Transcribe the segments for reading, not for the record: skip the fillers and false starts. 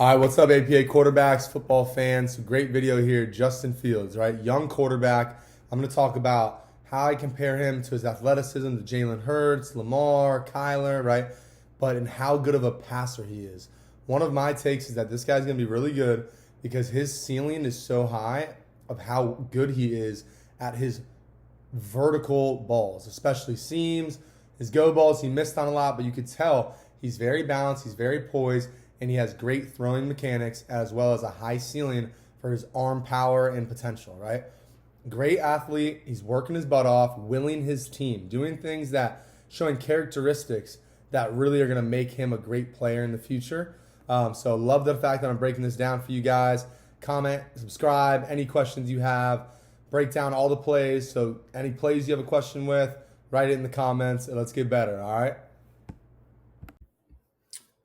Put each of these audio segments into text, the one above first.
All right, what's up, APA quarterbacks, football fans? Great video here, Justin Fields, right? Young quarterback. I'm going to talk about how I compare him to his athleticism to Jalen Hurts, Lamar, Kyler, right? But in how good of a passer he is. One of my takes is that this guy's going to be really good because his ceiling is so high of how good he is at his vertical balls, especially seams, his go balls. He missed on a lot, but you could tell he's very balanced, he's very poised, and he has great throwing mechanics as well as a high ceiling for his arm power and potential, right? Great athlete. He's working his butt off, willing his team, doing things that showing characteristics that really are going to make him a great player in the future. So love the fact that I'm breaking this down for you guys. Comment, subscribe, any questions you have, break down all the plays. So any plays you have a question with, write it in the comments and let's get better, all right?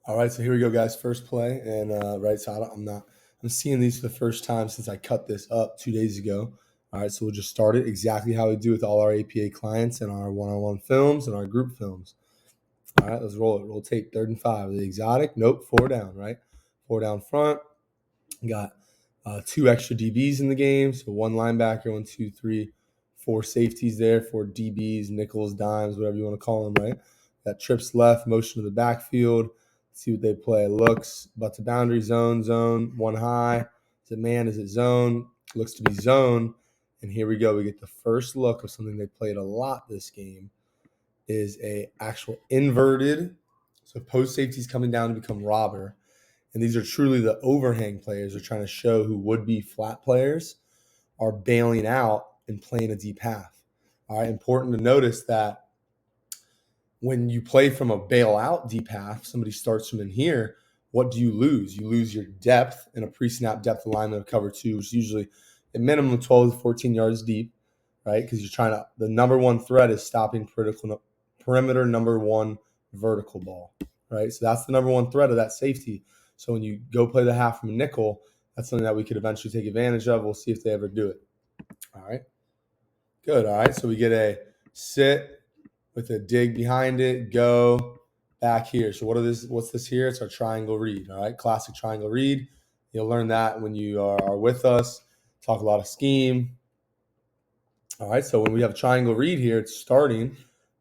All right, so here we go, guys. First play, and right, so I'm seeing these for the first time since I cut this up 2 days ago. All right, so we'll just start it exactly how we do with all our APA clients and our one-on-one films and our group films. All right, let's roll it. Roll tape, 3rd and 5. The exotic, nope, 4 down, right? 4 down front. Got 2 extra DBs in the game, so 1 linebacker, 1, 2, 3, 4 safeties there, 4 DBs, nickels, dimes, whatever you want to call them, right? Got trips left, motion to the backfield. See what they play. Looks, but to boundary, zone, 1 high. Is it man? Is it zone? Looks to be zone. And here we go. We get the first look of something they played a lot this game. Is a actual inverted. So post safety's coming down to become robber. And these are truly the overhang players. They're trying to show who would be flat players are bailing out and playing a deep half. All right. Important to notice that when you play from a bailout deep half, somebody starts from in here, what do you lose? You lose your depth in a pre-snap depth alignment of cover 2, which is usually a minimum of 12 to 14 yards deep, right? Because you're trying to – the number one threat is stopping perimeter number 1 vertical ball, right? So that's the number one threat of that safety. So when you go play the half from a nickel, that's something that we could eventually take advantage of. We'll see if they ever do it. All right. Good. All right. So we get a sit – with a dig behind it, go back here. So what's this here? It's our triangle read, all right? Classic triangle read. You'll learn that when you are with us. Talk a lot of scheme. All right, so when we have a triangle read here, it's starting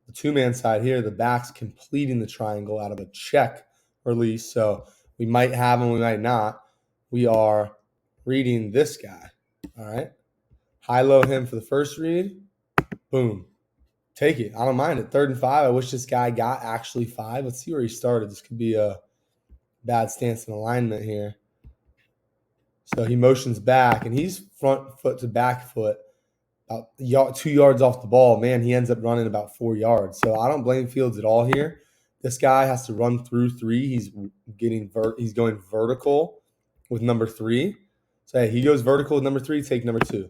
the 2-man side here. The back's completing the triangle out of a check release. So we might have them, we might not. We are reading this guy, all right? High-low him for the first read. Boom. Take it. I don't mind it. 3rd and 5. I wish this guy got actually 5. Let's see where he started. This could be a bad stance and alignment here. So he motions back, and he's front foot to back foot, about 2 yards off the ball. Man, he ends up running about 4 yards. So I don't blame Fields at all here. This guy has to run through 3. He's going vertical with number 3. So hey, he goes vertical with number 3. Take number 2.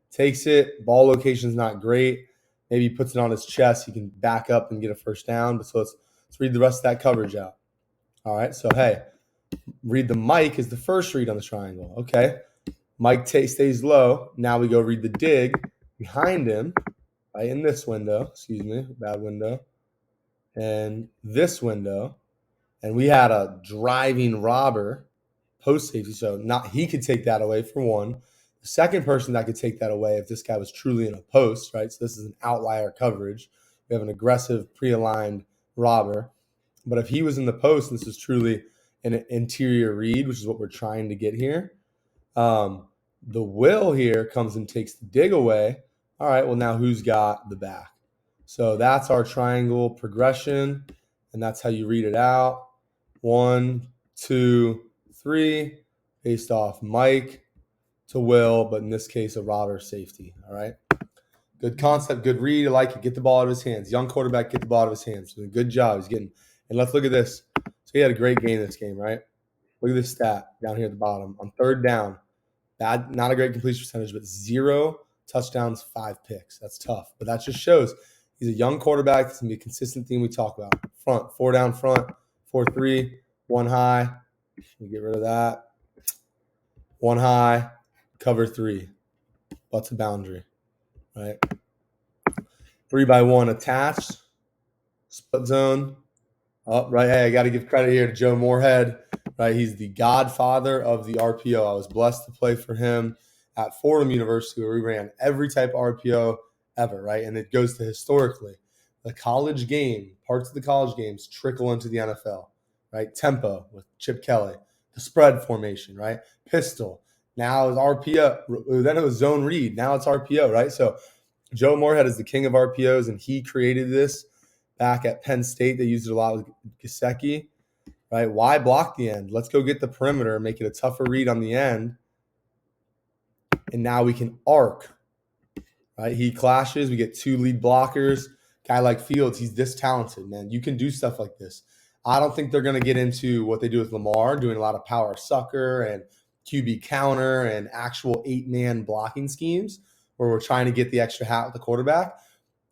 Takes it. Ball location's not great. Maybe he puts it on his chest. He can back up and get a first down. But so let's read the rest of that coverage out. All right. So, hey, read the Mike is the first read on the triangle. Okay. Mike stays low. Now we go read the dig behind him, right, in this window. Excuse me. Bad window. And this window. And we had a driving robber post safety. So he could take that away for 1. The second person that could take that away if this guy was truly in a post, right? So this is an outlier coverage. We have an aggressive pre-aligned robber. But if he was in the post, and this is truly an interior read, which is what we're trying to get here. The will here comes and takes the dig away. All right, well, now who's got the back? So that's our triangle progression, and that's how you read it out. 1, 2, 3, based off Mike to Will, but in this case, a robber safety. All right. Good concept, good read. I like it. Get the ball out of his hands. Young quarterback, get the ball out of his hands. Good job. He's getting, and let's look at this. So he had a great game this game, right? Look at this stat down here at the bottom. On 3rd down, not a great completion percentage, but 0 touchdowns, 5 picks. That's tough. But that just shows he's a young quarterback. It's going to be a consistent theme we talk about. Front, 4 down front, 4-3, 1 high. We get rid of that. 1 high. Cover 3, butt to boundary, right? 3-by-1 attached, split zone. Oh, right. Hey, I got to give credit here to Joe Moorhead. right? He's the godfather of the RPO. I was blessed to play for him at Fordham University, where we ran every type of RPO ever, right? And it goes to historically. The college game, parts of the college games trickle into the NFL, right? Tempo with Chip Kelly, the spread formation, right? Pistol. Now it's RPO. Then it was zone read. Now it's RPO, right? So Joe Moorhead is the king of RPOs, and he created this back at Penn State. They used it a lot with Gesicki, right? Why block the end? Let's go get the perimeter, make it a tougher read on the end, and now we can arc, right? He clashes. We get 2 lead blockers. Guy like Fields, he's this talented, man. You can do stuff like this. I don't think they're going to get into what they do with Lamar, doing a lot of power sucker and QB counter and actual 8-man blocking schemes where we're trying to get the extra hat with the quarterback.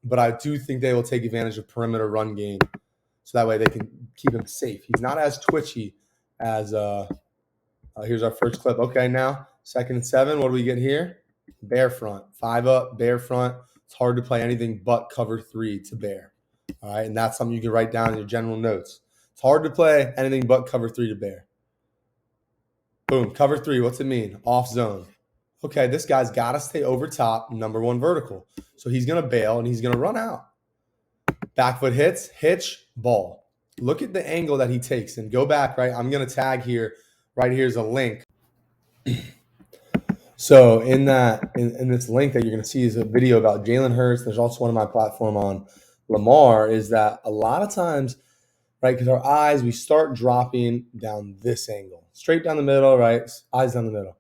But I do think they will take advantage of perimeter run game so that way they can keep him safe. He's not as twitchy as here's our first clip. Okay, now 2nd and 7. What do we get here? Bear front. 5 up, bear front. It's hard to play anything but cover 3 to bear. All right, and that's something you can write down in your general notes. It's hard to play anything but cover 3 to bear. Boom, cover 3. What's it mean? Off zone. Okay, this guy's got to stay over top, number 1 vertical. So he's going to bail and he's going to run out. Back foot hits, hitch, ball. Look at the angle that he takes and go back, right? I'm going to tag here. Right here's a link. So in this link that you're going to see is a video about Jalen Hurts. There's also one on my platform on Lamar, is that a lot of times, right, because our eyes, we start dropping down this angle. Straight down the middle, right? Eyes down the middle.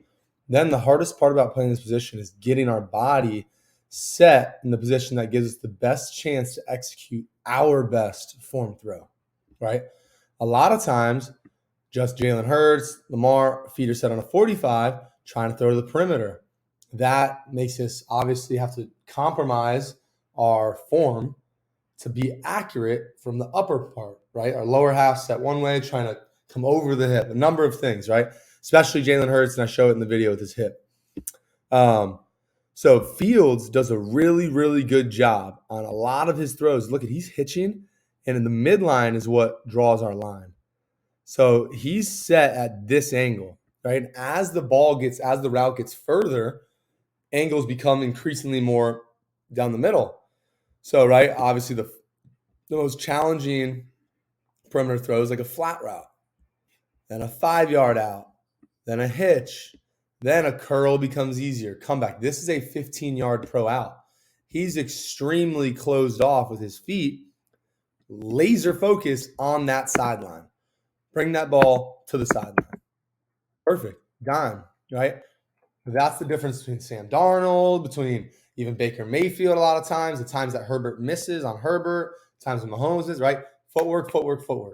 Then the hardest part about playing this position is getting our body set in the position that gives us the best chance to execute our best form throw, right? A lot of times, just Jalen Hurts, Lamar, feet are set on a 45, trying to throw to the perimeter. That makes us obviously have to compromise our form to be accurate from the upper part, right? Our lower half set one way, trying to come over the hip. A number of things, right? Especially Jalen Hurts, and I show it in the video with his hip. So Fields does a really, really good job on a lot of his throws. Look at, he's hitching, and in the midline is what draws our line. So he's set at this angle, right? As the route gets further, angles become increasingly more down the middle. So, right, obviously the most challenging perimeter throws, like a flat route, then a 5-yard out, then a hitch, then a curl becomes easier. Comeback. This is a 15-yard pro out. He's extremely closed off with his feet, laser focused on that sideline. Bring that ball to the sideline. Perfect. Dime, right? That's the difference between Sam Darnold, between even Baker Mayfield a lot of times, the times that Herbert misses on Herbert, times when Mahomes is, right? Footwork,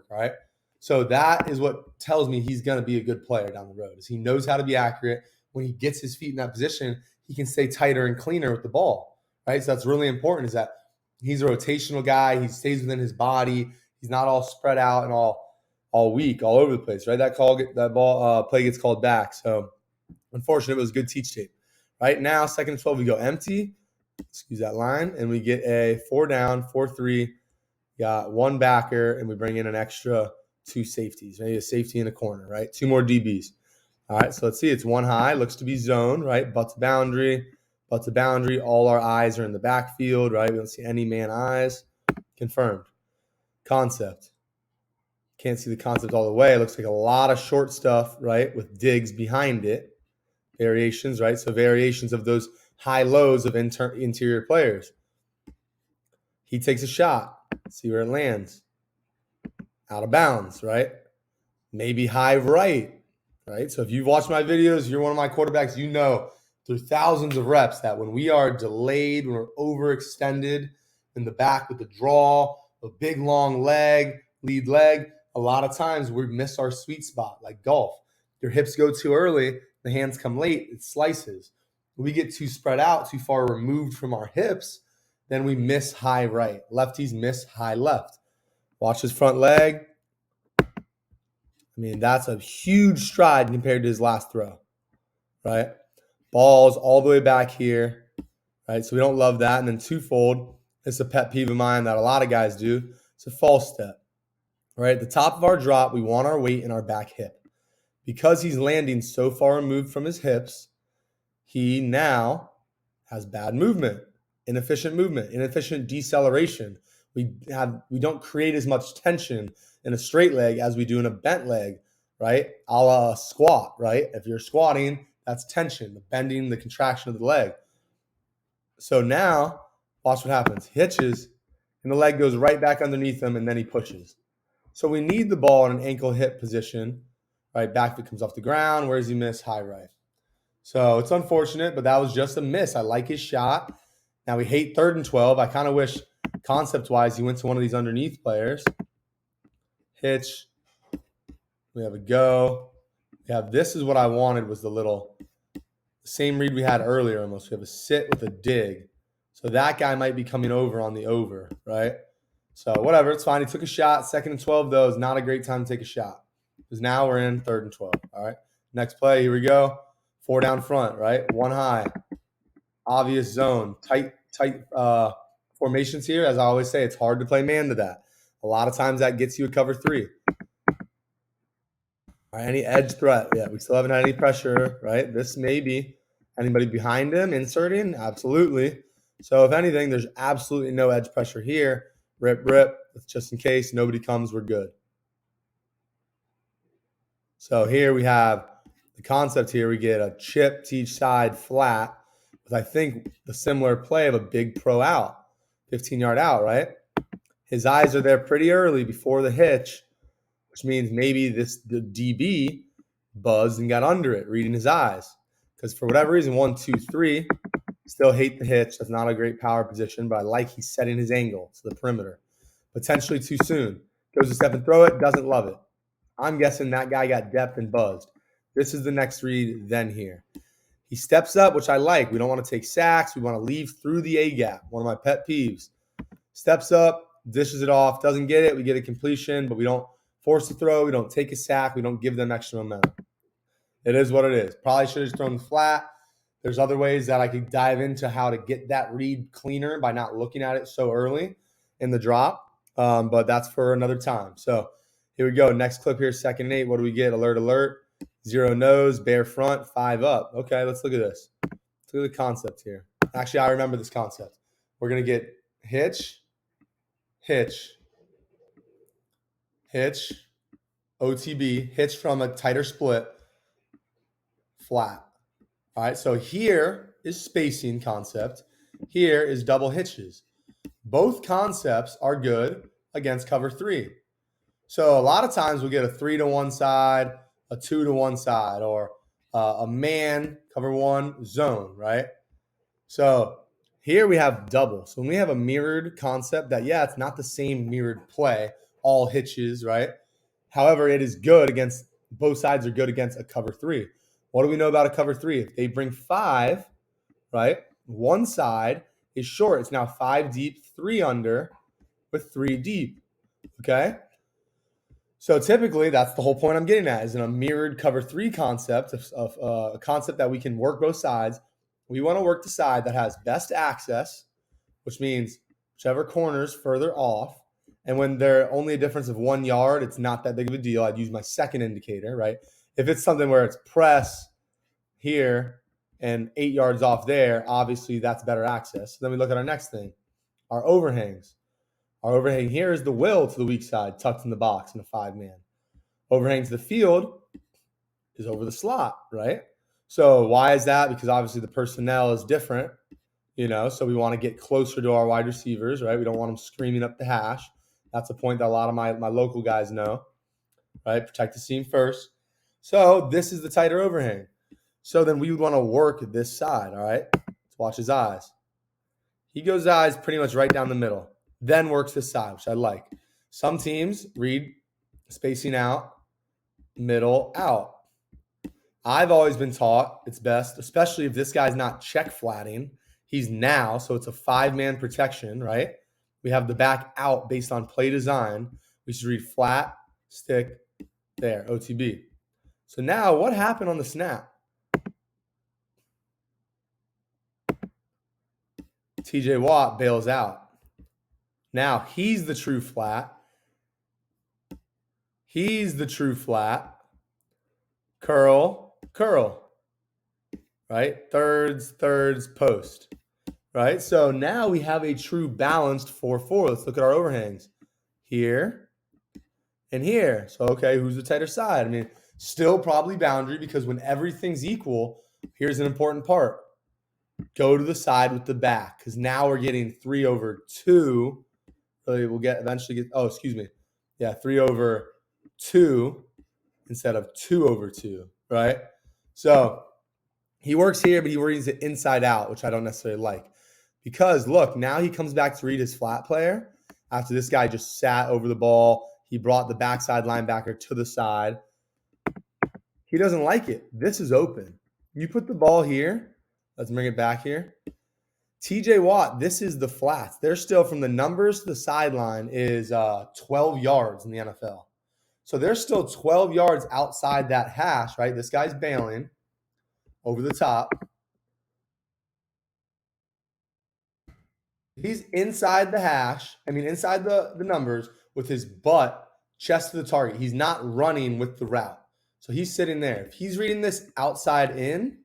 right? So that is what tells me he's going to be a good player down the road, is he knows how to be accurate. When he gets his feet in that position, he can stay tighter and cleaner with the ball, right? So that's really important, is that he's a rotational guy. He stays within his body. He's not all spread out and all weak, all over the place, right? That play gets called back. So unfortunately, it was good teach tape. Right now, 2nd and 12, we go empty. Excuse that line. And we get a 4 down, 4-3. Got 1 backer, and we bring in an extra 2 safeties. Maybe a safety in a corner, right? 2 more DBs. All right, so let's see. It's 1 high. Looks to be zone, right? Butt to boundary. All our eyes are in the backfield, right? We don't see any man eyes. Confirmed. Concept. Can't see the concept all the way. It looks like a lot of short stuff, right, with digs behind it. Variations, right? So variations of those high lows of interior players. He takes a shot. See where it lands. Out of bounds, right? Maybe high right, right? So if you've watched my videos, you're one of my quarterbacks, you know through thousands of reps that when we are delayed, when we're overextended in the back with the draw, a big long lead leg, a lot of times we miss our sweet spot, like golf. Your hips go too early, the hands come late, it slices. When we get too spread out, too far removed from our hips, then we miss high right. Lefties miss high left. Watch his front leg. I mean, that's a huge stride compared to his last throw, right? Ball's all the way back here, right? So we don't love that. And then twofold, it's a pet peeve of mine that a lot of guys do. It's a false step, right? At the top of our drop, we want our weight in our back hip. because he's landing so far removed from his hips, he now has bad movement, inefficient deceleration. We don't create as much tension in a straight leg as we do in a bent leg, right? A la squat, right? If you're squatting, that's tension, the bending, the contraction of the leg. So now, watch what happens. Hitches, and the leg goes right back underneath him, and then he pushes. So we need the ball in an ankle hip position, right? Back foot comes off the ground. Where does he miss? High right. So it's unfortunate, but that was just a miss. I like his shot. Now we hate 3rd and 12. I kind of wish concept-wise he went to one of these underneath players. Hitch. We have a go. We have this is what I wanted was the same read we had earlier almost. We have a sit with a dig. So that guy might be coming over on the over, right? So whatever, it's fine. He took a shot. 2nd and 12, though, is not a great time to take a shot. Because now we're in 3rd and 12, all right? Next play, here we go. 4 down front, right? 1 high. Obvious zone. Tight formations here. As I always say, it's hard to play man to that. A lot of times that gets you a cover 3. All right, any edge threat? Yeah, we still haven't had any pressure, right? This may be anybody behind him inserting? Absolutely. So if anything, there's absolutely no edge pressure here. Rip. Just in case nobody comes, we're good. So here we have the concept here. We get a chip to each side flat with, I think, the similar play of a big pro out, 15-yard out, right? His eyes are there pretty early before the hitch, which means maybe the DB buzzed and got under it, reading his eyes. Because for whatever reason, 1, 2, 3, still hate the hitch. That's not a great power position, but I like he's setting his angle to the perimeter. Potentially too soon. Goes to step and throw it, doesn't love it. I'm guessing that guy got depth and buzzed. This is the next read, then here. He steps up, which I like. We don't want to take sacks. We want to leave through the A-gap, one of my pet peeves. Steps up, dishes it off, doesn't get it. We get a completion, but we don't force the throw. We don't take a sack. We don't give them extra momentum. It is what it is. Probably should have thrown flat. There's other ways that I could dive into how to get that read cleaner by not looking at it so early in the drop, but that's for another time. So here we go. Next clip here, 2nd and 8. What do we get? Alert. 0 nose, bare front, 5 up. Okay, let's look at this. Let's look at the concept here. Actually, I remember this concept. We're going to get hitch, OTB, hitch from a tighter split, flat. All right, so here is spacing concept. Here is double hitches. Both concepts are good against cover 3. So a lot of times we'll get a 3 to one side, a 2 to one side, or a man, cover 1, zone, right? So here we have double. So when we have a mirrored concept that, yeah, it's not the same mirrored play, all hitches, right? However, it is good against, both sides are good against a cover 3. What do we know about a cover 3? If they bring 5, right, one side is short. It's now 5 deep, 3 under with 3 deep, okay? So typically, that's the whole point I'm getting at, is in a mirrored cover 3 concept, of a concept that we can work both sides. We want to work the side that has best access, which means whichever corner's further off. And when they're only a difference of 1 yard, it's not that big of a deal. I'd use my second indicator, right? If it's something where it's press here and 8 yards off there, obviously that's better access. So then we look at our next thing, our overhangs. Our overhang here is the will to the weak side, tucked in the box in a 5-man. Overhang to the field is over the slot, right? So why is that? Because obviously the personnel is different, so we want to get closer to our wide receivers, right? We don't want them screaming up the hash. That's a point that a lot of my local guys know, right? Protect the seam first. So this is the tighter overhang. So then we would want to work this side, all right? Let's watch his eyes. He goes eyes pretty much right down the middle, then works this side, which I like. Some teams read spacing out, middle, out. I've always been taught it's best, especially if this guy's not check flatting. He's now, so it's a 5-man protection, right? We have the back out based on play design. We should read flat, stick, there, OTB. So now what happened on the snap? TJ Watt bails out. Now he's the true flat. curl, curl, right? Thirds, post, right? So now we have a true balanced 4-4. Let's look at our overhangs here and here. So, okay, who's the tighter side? I mean, still probably boundary, because when everything's equal, here's an important part. Go to the side with the back, because now we're getting 3/2. So we'll eventually get, oh, excuse me. Yeah, 3/2 instead of 2/2, right? So he works here, but he reads it inside out, which I don't necessarily like. Because, look, now he comes back to read his flat player after this guy just sat over the ball. He brought the backside linebacker to the side. He doesn't like it. This is open. You put the ball here. Let's bring it back here. TJ Watt, this is the flats. They're still, from the numbers to the sideline, is 12 yards in the NFL. So they're still 12 yards outside that hash, right? This guy's bailing over the top. He's inside the hash, inside the numbers, with his butt chest to the target. He's not running with the route. So he's sitting there. If he's reading this outside in,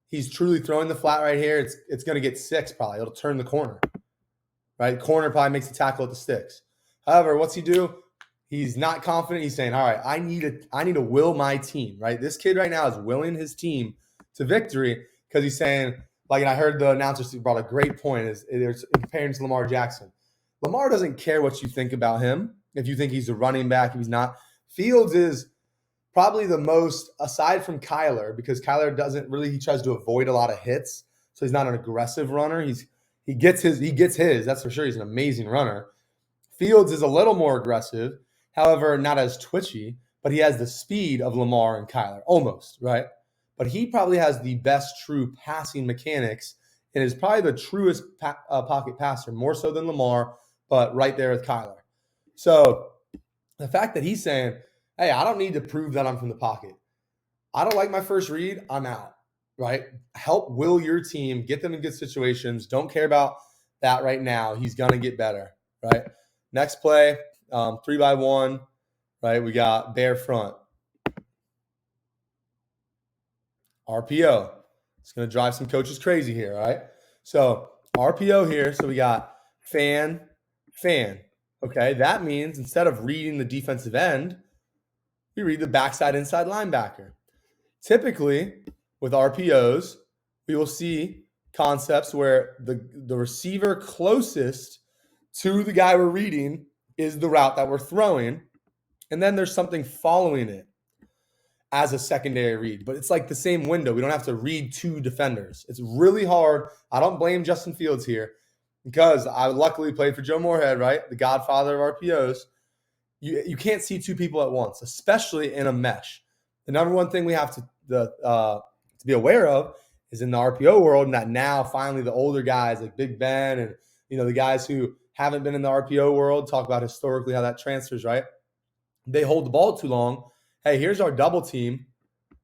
he's truly throwing the flat right here. It's going to get 6 probably. It'll turn the corner, right? Corner probably makes a tackle at the sticks. However, what's he do? He's not confident. He's saying, all right, I need to will my team, right? This kid right now is willing his team to victory, because he's saying, like, and I heard the announcer brought a great point, is comparing to Lamar Jackson. Lamar doesn't care what you think about him. If you think he's a running back, if he's not. Fields is probably the most, aside from Kyler, because Kyler doesn't really, he tries to avoid a lot of hits. So he's not an aggressive runner. He gets his, that's for sure. He's an amazing runner. Fields is a little more aggressive, however, not as twitchy, but he has the speed of Lamar and Kyler, almost, right? But he probably has the best true passing mechanics and is probably the truest pocket passer, more so than Lamar, but right there with Kyler. So the fact that he's saying, hey, I don't need to prove that I'm from the pocket. I don't like my first read, I'm out, right? Help will your team, get them in good situations. Don't care about that right now. He's going to get better, right? Next play, 3x1, right? We got bear front. RPO. It's going to drive some coaches crazy here, right? So RPO here. So we got fan. Okay, that means instead of reading the defensive end, we read the backside inside linebacker. Typically, with RPOs, we will see concepts where the receiver closest to the guy we're reading is the route that we're throwing, and then there's something following it as a secondary read. But it's like the same window. We don't have to read 2 defenders. It's really hard. I don't blame Justin Fields here, because I luckily played for Joe Moorhead, right? The godfather of RPOs. You can't see 2 people at once, especially in a mesh. The number one thing we have to be aware of is in the RPO world, and that now finally the older guys like Big Ben and the guys who haven't been in the RPO world talk about historically how that transfers, right? They hold the ball too long. Hey, here's our double team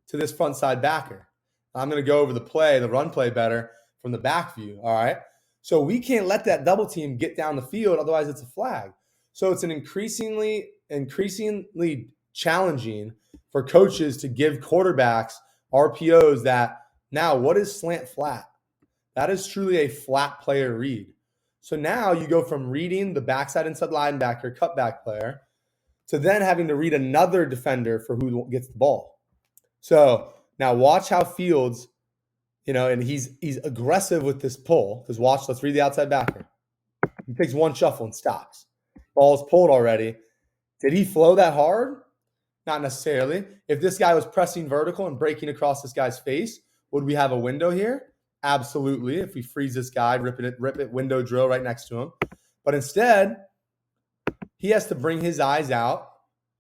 to this front side backer. I'm going to go over the run play better from the back view, all right? So we can't let that double team get down the field, otherwise it's a flag. So it's an increasingly challenging for coaches to give quarterbacks RPOs that, now what is slant flat? That is truly a flat player read. So now you go from reading the backside inside linebacker, cutback player, to then having to read another defender for who gets the ball. So now watch how Fields, and he's aggressive with this pull. Because watch, let's read the outside backer. He takes one shuffle and stops. Ball's pulled already. Did he flow that hard? Not necessarily. If this guy was pressing vertical and breaking across this guy's face, would we have a window here? Absolutely. If we freeze this guy, rip it, window drill right next to him. But instead, he has to bring his eyes out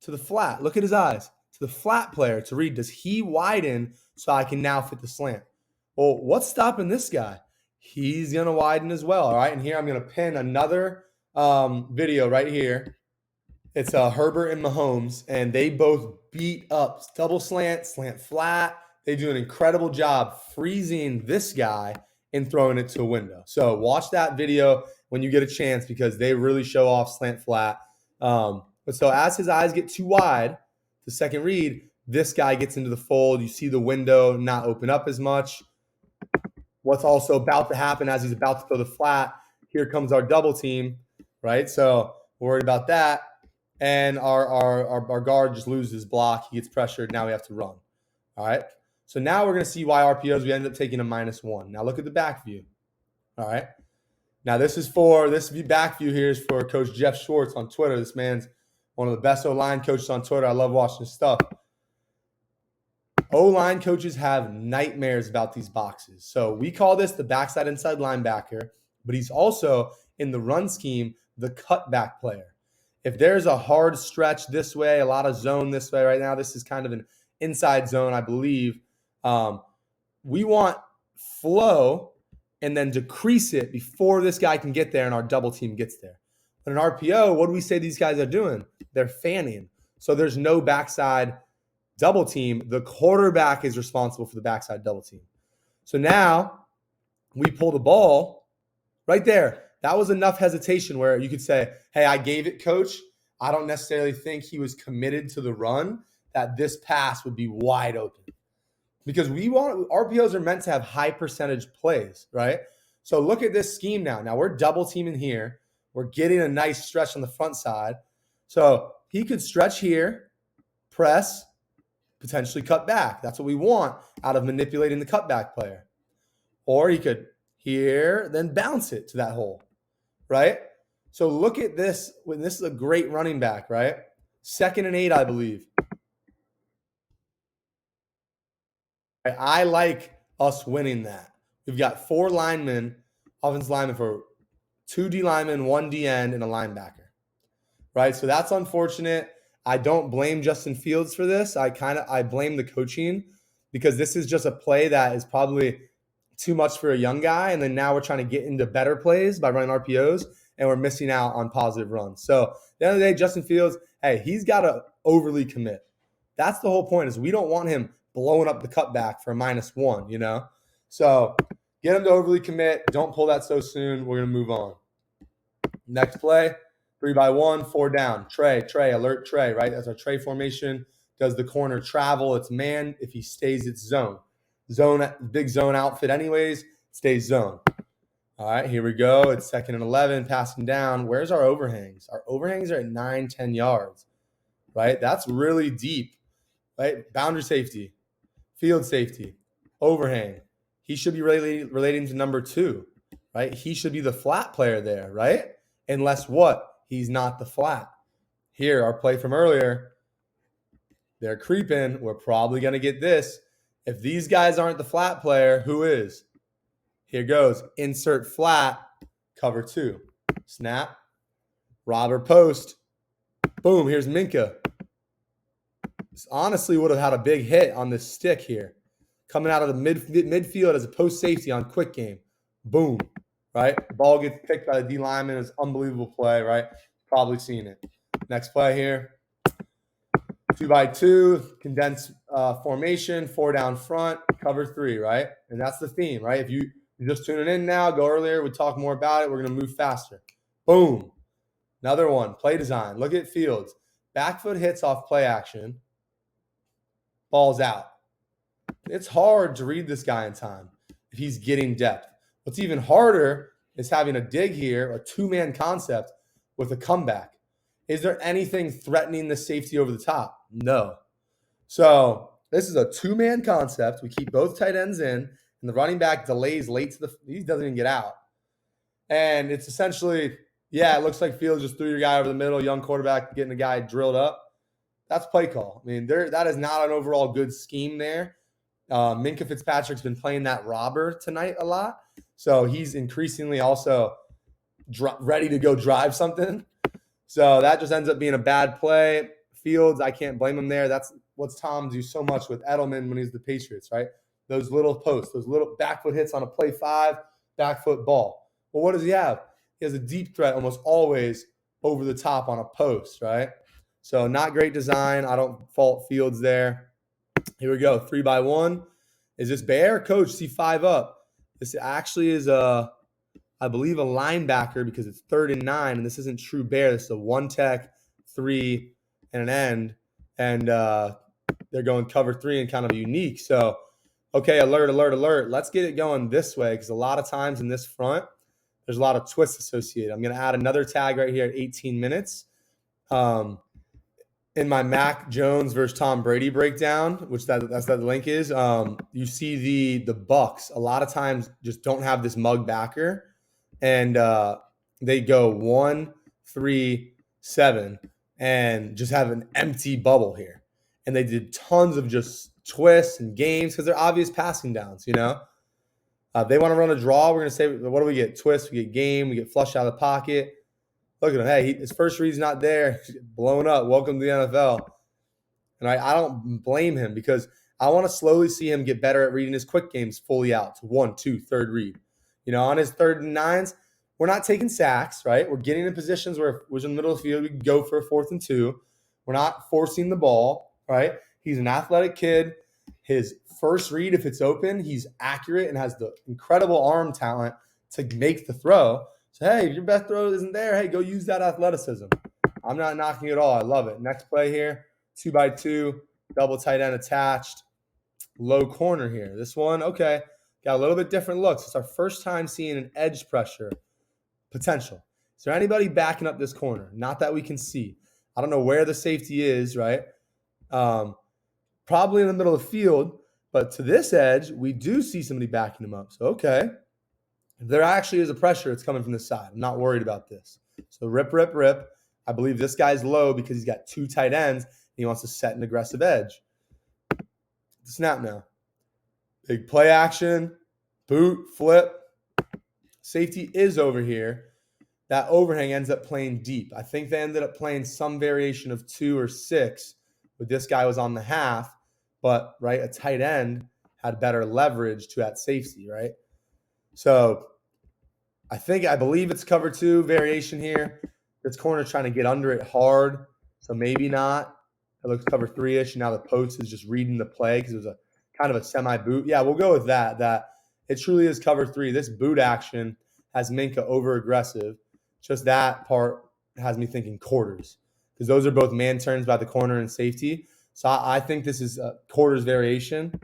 to the flat. Look at his eyes. To the flat player to read, does he widen so I can now fit the slant? Well, what's stopping this guy? He's going to widen as well, all right? And here I'm going to pin another video right here. It's Herbert and Mahomes, and they both beat up double slant flat. They do an incredible job freezing this guy and throwing it to a window. So watch that video when you get a chance, because they really show off slant flat. But so as his eyes get too wide, the second read, This guy gets into the fold. You see the window not open up as much. What's also about to happen as he's about to throw the flat, here comes our double team, right? So worried about that. And our guard just loses his block. He gets pressured. Now we have to run. All right. So now we're going to see why RPOs, we ended up taking a -1. Now look at the back view. All right. Now this back view here is for Coach Jeff Schwartz on Twitter. This man's one of the best O-line coaches on Twitter. I love watching his stuff. O-line coaches have nightmares about these boxes. So we call this the backside inside linebacker, but he's also in the run scheme, the cutback player. If there's a hard stretch this way, a lot of zone this way right now, this is kind of an inside zone, I believe. We want flow and then decrease it before this guy can get there and our double team gets there. But an RPO, what do we say these guys are doing? They're fanning. So there's no backside double team. The quarterback is responsible for the backside double team. So now we pull the ball right there. That was enough hesitation where you could say, hey, I gave it, coach. I don't necessarily think he was committed to the run, that this pass would be wide open. Because RPOs are meant to have high percentage plays, right? So look at this scheme now. Now we're double teaming here. We're getting a nice stretch on the front side. So he could stretch here, press, potentially cut back. That's what we want out of manipulating the cutback player. Or he could here, then bounce it to that hole, right? So look at this. When this is a great running back, right? 2nd and 8, I believe. I like us winning that. We've got 4 linemen, offensive linemen for 2 D linemen, 1 D end, and a linebacker, right? So that's unfortunate. I don't blame Justin Fields for this. I blame the coaching, because this is just a play that is probably too much for a young guy. And then now we're trying to get into better plays by running RPOs, and we're missing out on positive runs. So at the end of the day, Justin Fields, hey, he's got to overly commit. That's the whole point, is we don't want him blowing up the cutback for a -1, you know? So get him to overly commit. Don't pull that so soon. We're going to move on. Next play, 3-by-1, 4 down. Trey, alert Trey, right? That's our Trey formation. Does the corner travel? It's man. If he stays, it's zone. Big zone outfit anyways, stays zone. All right, here we go. It's 2nd and 11, passing down. Where's our overhangs? Our overhangs are at 9-10 yards, right? That's really deep, right? Boundary safety, field safety, overhang. He should be relating to number 2, right? He should be the flat player there, right? Unless what? He's not the flat. Here, our play from earlier, they're creeping. We're probably going to get this. If these guys aren't the flat player, who is? Here goes. Insert flat, cover 2. Snap. Robber post. Boom, here's Minka. This honestly would have had a big hit on this stick here. Coming out of the midfield as a post safety on quick game. Boom, right? Ball gets picked by the D lineman. It's unbelievable play, right? Probably seen it. Next play here. 2-by-2, condensed formation, 4 down front, cover 3, right? And that's the theme, right? If you're just tuning in now, go earlier. We talk more about it. We're going to move faster. Boom. Another one, play design. Look at Fields. Back foot hits off play action. Ball's out. It's hard to read this guy in time if he's getting depth. What's even harder is having a dig here, a 2-man concept with a comeback. Is there anything threatening the safety over the top? No. So this is a 2-man concept. We keep both tight ends in, and the running back delays late to he doesn't even get out. And it's essentially, yeah, it looks like Fields just threw your guy over the middle, young quarterback getting a guy drilled up. That's play call. I mean, that is not an overall good scheme there. Minka Fitzpatrick's been playing that robber tonight a lot. So he's increasingly also ready to go drive something. So that just ends up being a bad play. Fields, I can't blame him there. That's what's Tom do so much with Edelman when he's the Patriots, right? Those little posts, those little back foot hits on a play 5, back foot ball. Well, what does he have? He has a deep threat almost always over the top on a post, right? So not great design. I don't fault Fields there. Here we go. 3-by-1. Is this bear? Coach, see 5 up. This actually is I believe a linebacker, because it's 3rd and 9, and this isn't true bear. This is a 1 tech, 3, and an end. And they're going cover 3 and kind of unique. So, okay, alert, alert, alert. Let's get it going this way because a lot of times in this front, there's a lot of twists associated. I'm going to add another tag right here at 18 minutes. In my Mac Jones versus Tom Brady breakdown, which that's what the link is, you see the Bucks a lot of times just don't have this mug backer, and they go 1, 3, 7, and just have an empty bubble here. And they did tons of just twists and games because they're obvious passing downs. You know, they want to run a draw. We're gonna say, what do we get? Twist. We get game. We get flushed out of the pocket. Look at him. Hey, his first read's not there. Blown up. Welcome to the NFL. And I don't blame him because I want to slowly see him get better at reading his quick games fully out to 1, 2, third read. You know, on his 3rd and 9s, we're not taking sacks, right? We're getting in positions where if it was in the middle of the field, we could go for a 4th and 2. We're not forcing the ball, right? He's an athletic kid. His first read, if it's open, he's accurate and has the incredible arm talent to make the throw. So, hey, if your best throw isn't there, hey, go use that athleticism. I'm not knocking it all. I love it. Next play here, 2x2, double tight end attached, low corner here. This one, okay, got a little bit different looks. It's our first time seeing an edge pressure potential. Is there anybody backing up this corner? Not that we can see. I don't know where the safety is, right? Probably in the middle of the field, but to this edge, we do see somebody backing him up. So, okay. If there actually is a pressure, it's coming from the side. I'm not worried about this. So rip, rip, rip. I believe this guy's low because he's got 2 tight ends. And he wants to set an aggressive edge. Snap now. Big play action. Boot, flip. Safety is over here. That overhang ends up playing deep. I think they ended up playing some variation of 2 or 6, but this guy was on the half. But, right, a tight end had better leverage to that safety, right? So I believe it's cover 2 variation here. This corner's trying to get under it hard, so maybe not. It looks cover 3-ish. Now the post is just reading the play because it was a kind of a semi-boot. Yeah, we'll go with that. That it truly is cover 3. This boot action has Minka over-aggressive. Just that part has me thinking quarters because those are both man turns by the corner and safety. So I think this is a quarters variation.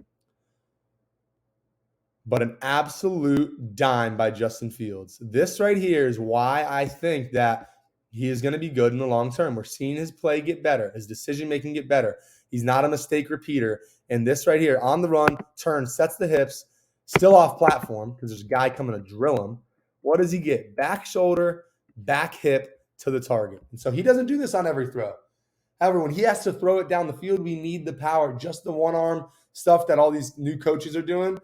But an absolute dime by Justin Fields. This right here is why I think that he is going to be good in the long term. We're seeing his play get better, his decision-making get better. He's not a mistake repeater. And this right here, on the run, turn, sets the hips, still off platform because there's a guy coming to drill him. What does he get? Back shoulder, back hip to the target. And so he doesn't do this on every throw. However, when he has to throw it down the field, we need the power. Just the one-arm stuff that all these new coaches are doing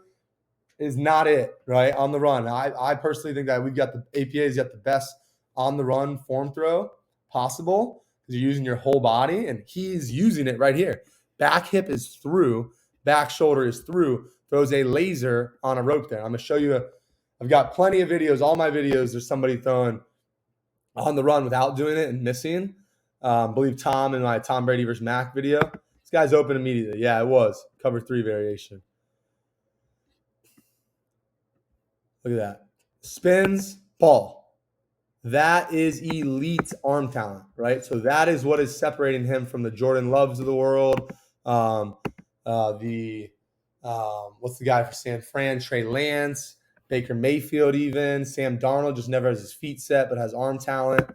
is not it, right? On the run. I personally think that we've got the APA's got the best on the run form throw possible because you're using your whole body, and he's using it right here. Back hip is through, back shoulder is through, throws a laser on a rope there. I'm going to show you. I've got plenty of videos. All my videos, there's somebody throwing on the run without doing it and missing. I believe Tom in my Tom Brady versus Mac video. This guy's open immediately. Yeah, it was. Cover 3 variation. Look at that. Spins, ball. That is elite arm talent, right? So that is what is separating him from the Jordan Loves of the world. What's the guy for San Fran? Trey Lance, Baker Mayfield even. Sam Darnold just never has his feet set but has arm talent.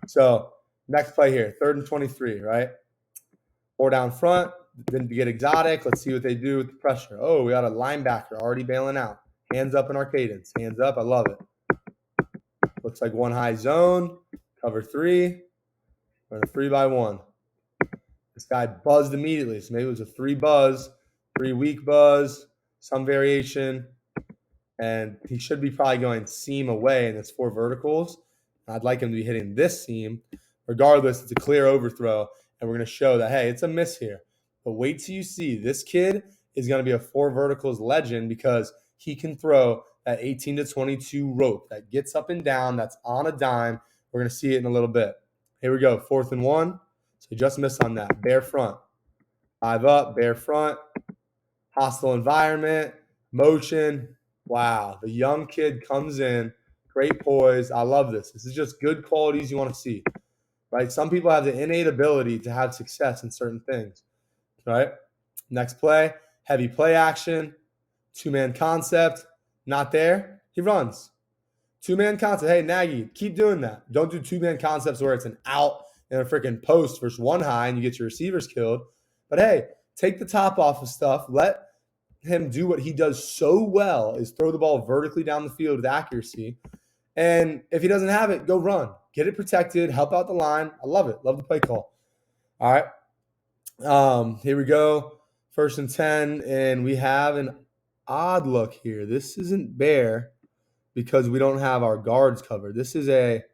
So next play here, 3rd and 23, right? 4 down front. Then to get exotic, let's see what they do with the pressure. Oh, we got a linebacker already bailing out. Hands up in our cadence. Hands up. I love it. Looks like one high zone. Cover 3. We're in a 3x1. This guy buzzed immediately. So maybe it was a 3 buzz, 3 weak buzz, some variation. And he should be probably going seam away, and it's 4 verticals. I'd like him to be hitting this seam. Regardless, it's a clear overthrow. And we're going to show that, hey, it's a miss here. But wait till you see. This kid is going to be a 4 verticals legend because he can throw that 18 to 22 rope that gets up and down, that's on a dime. We're going to see it in a little bit. Here we go, 4th and 1. So he just missed on that. Bare front. 5 up, bare front. Hostile environment. Motion. Wow. The young kid comes in. Great poise. I love this. This is just good qualities you want to see. Right? Some people have the innate ability to have success in certain things. Right? Next play, heavy play action, two-man concept, not there, he runs. Two-man concept, hey, Nagy, keep doing that. Don't do two-man concepts where it's an out and a freaking post versus one high and you get your receivers killed. But hey, take the top off of stuff. Let him do what he does so well is throw the ball vertically down the field with accuracy. And if he doesn't have it, go run. Get it protected. Help out the line. I love it. Love the play call. All right. Here we go. 1st and 10. And we have an odd look here. This isn't bear because we don't have our guards covered. This is it's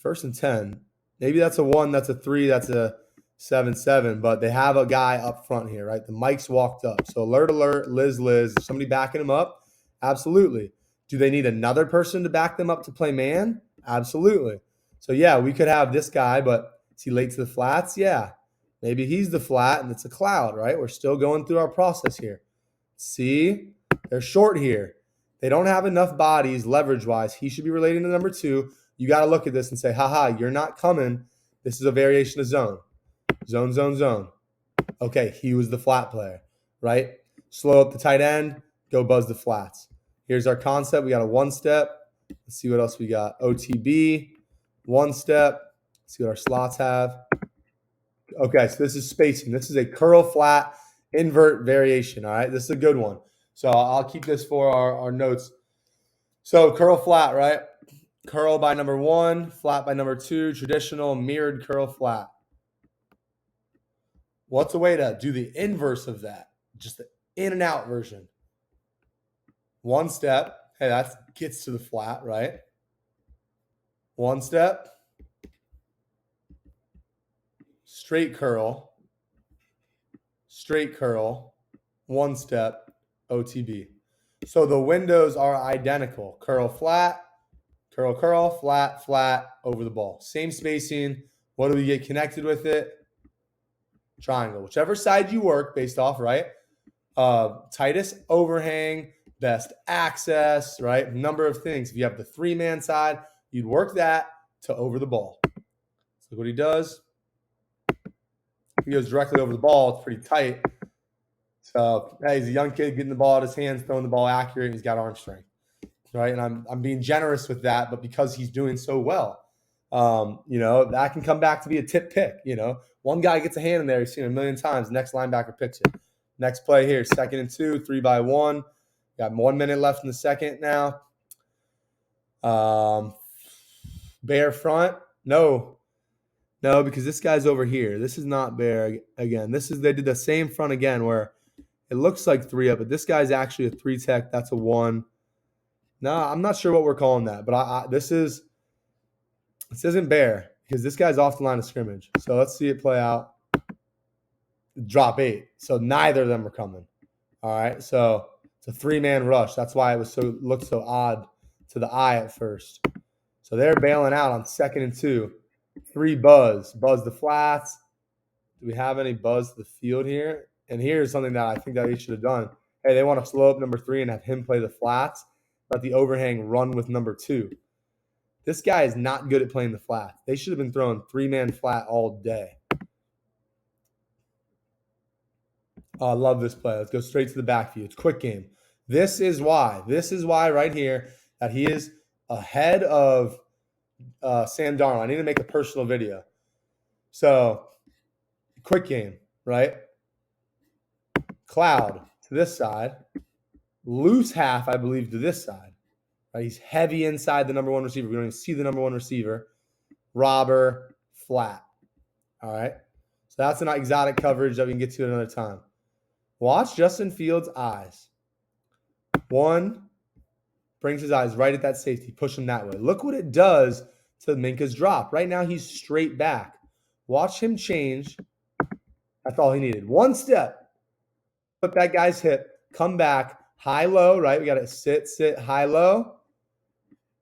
1st and 10. Maybe that's a 1. That's a 3. That's a 7-7. But they have a guy up front here, right? The mic's walked up. So alert, alert, Liz. Is somebody backing him up? Absolutely. Do they need another person to back them up to play man? Absolutely. So, yeah, we could have this guy, but is he late to the flats? Yeah. Maybe he's the flat and it's a cloud, right? We're still going through our process here. See? They're short here. They don't have enough bodies leverage-wise. He should be relating to number 2. You got to look at this and say, haha, you're not coming. This is a variation of zone. Zone, zone, zone. Okay, he was the flat player, right? Slow up the tight end, go buzz the flats. Here's our concept. We got a 1-step. Let's see what else we got. OTB, 1-step. Let's see what our slots have. Okay, so this is spacing. This is a curl flat invert variation, all right? This is a good one. So I'll keep this for our notes. So curl flat, right? Curl by number 1, flat by number 2, traditional mirrored curl flat. What's a way to do the inverse of that? Just the in and out version. 1-step. Hey, that gets to the flat, right? 1-step. Straight curl. Straight curl. 1-step. OTB. So the windows are identical. Curl flat. Curl, curl, flat, flat, over the ball. Same spacing. What do we get connected with it? Triangle. Whichever side you work based off, right? Tightest overhang, best access, right? Number of things. If you have the 3-man side, you'd work that to over the ball. So look what he does. He goes directly over the ball. It's pretty tight. So hey, he's a young kid getting the ball out of his hands, throwing the ball accurate, and he's got arm strength. Right? And I'm being generous with that, but because he's doing so well, that can come back to be a tip pick. One guy gets a hand in there, he's seen it a million times. Next linebacker picks it. Next play here, 2nd and 2, 3-by-1. Got 1 minute left in the second now. Bear front? No, because this guy's over here. This is not bear again. They did the same front again where it looks like 3 up, but this guy's actually a 3 tech. That's a 1. No, I'm not sure what we're calling that, but this isn't bear because this guy's off the line of scrimmage. So let's see it play out. Drop 8. So neither of them are coming. All right. So it's a 3-man rush. That's why it looked so odd to the eye at first. So they're bailing out on 2nd and 2. 3 buzz the flats. Do we have any buzz to the field here? And here's something that I think that he should have done. Hey, they want to slow up number 3 and have him play the flats. Let the overhang run with number 2. This guy is not good at playing the flat. They should have been throwing 3-man flat all day. Oh, I love this play. Let's go straight to the backfield. It's quick game. This is why right here that he is ahead of Sam Darnold. I need to make a personal video. So, quick game, right? Cloud to this side. Loose half, I believe, to this side. Right? He's heavy inside the number 1 receiver. We don't even see the number 1 receiver. Robber, flat. All right? So that's an exotic coverage that we can get to another time. Watch Justin Fields' eyes. 1, brings his eyes right at that safety. Push him that way. Look what it does to Minka's drop. Right now, he's straight back. Watch him change. That's all he needed. 1 step. Put that guy's hip. Come back. High, low, right? We got to sit, high, low.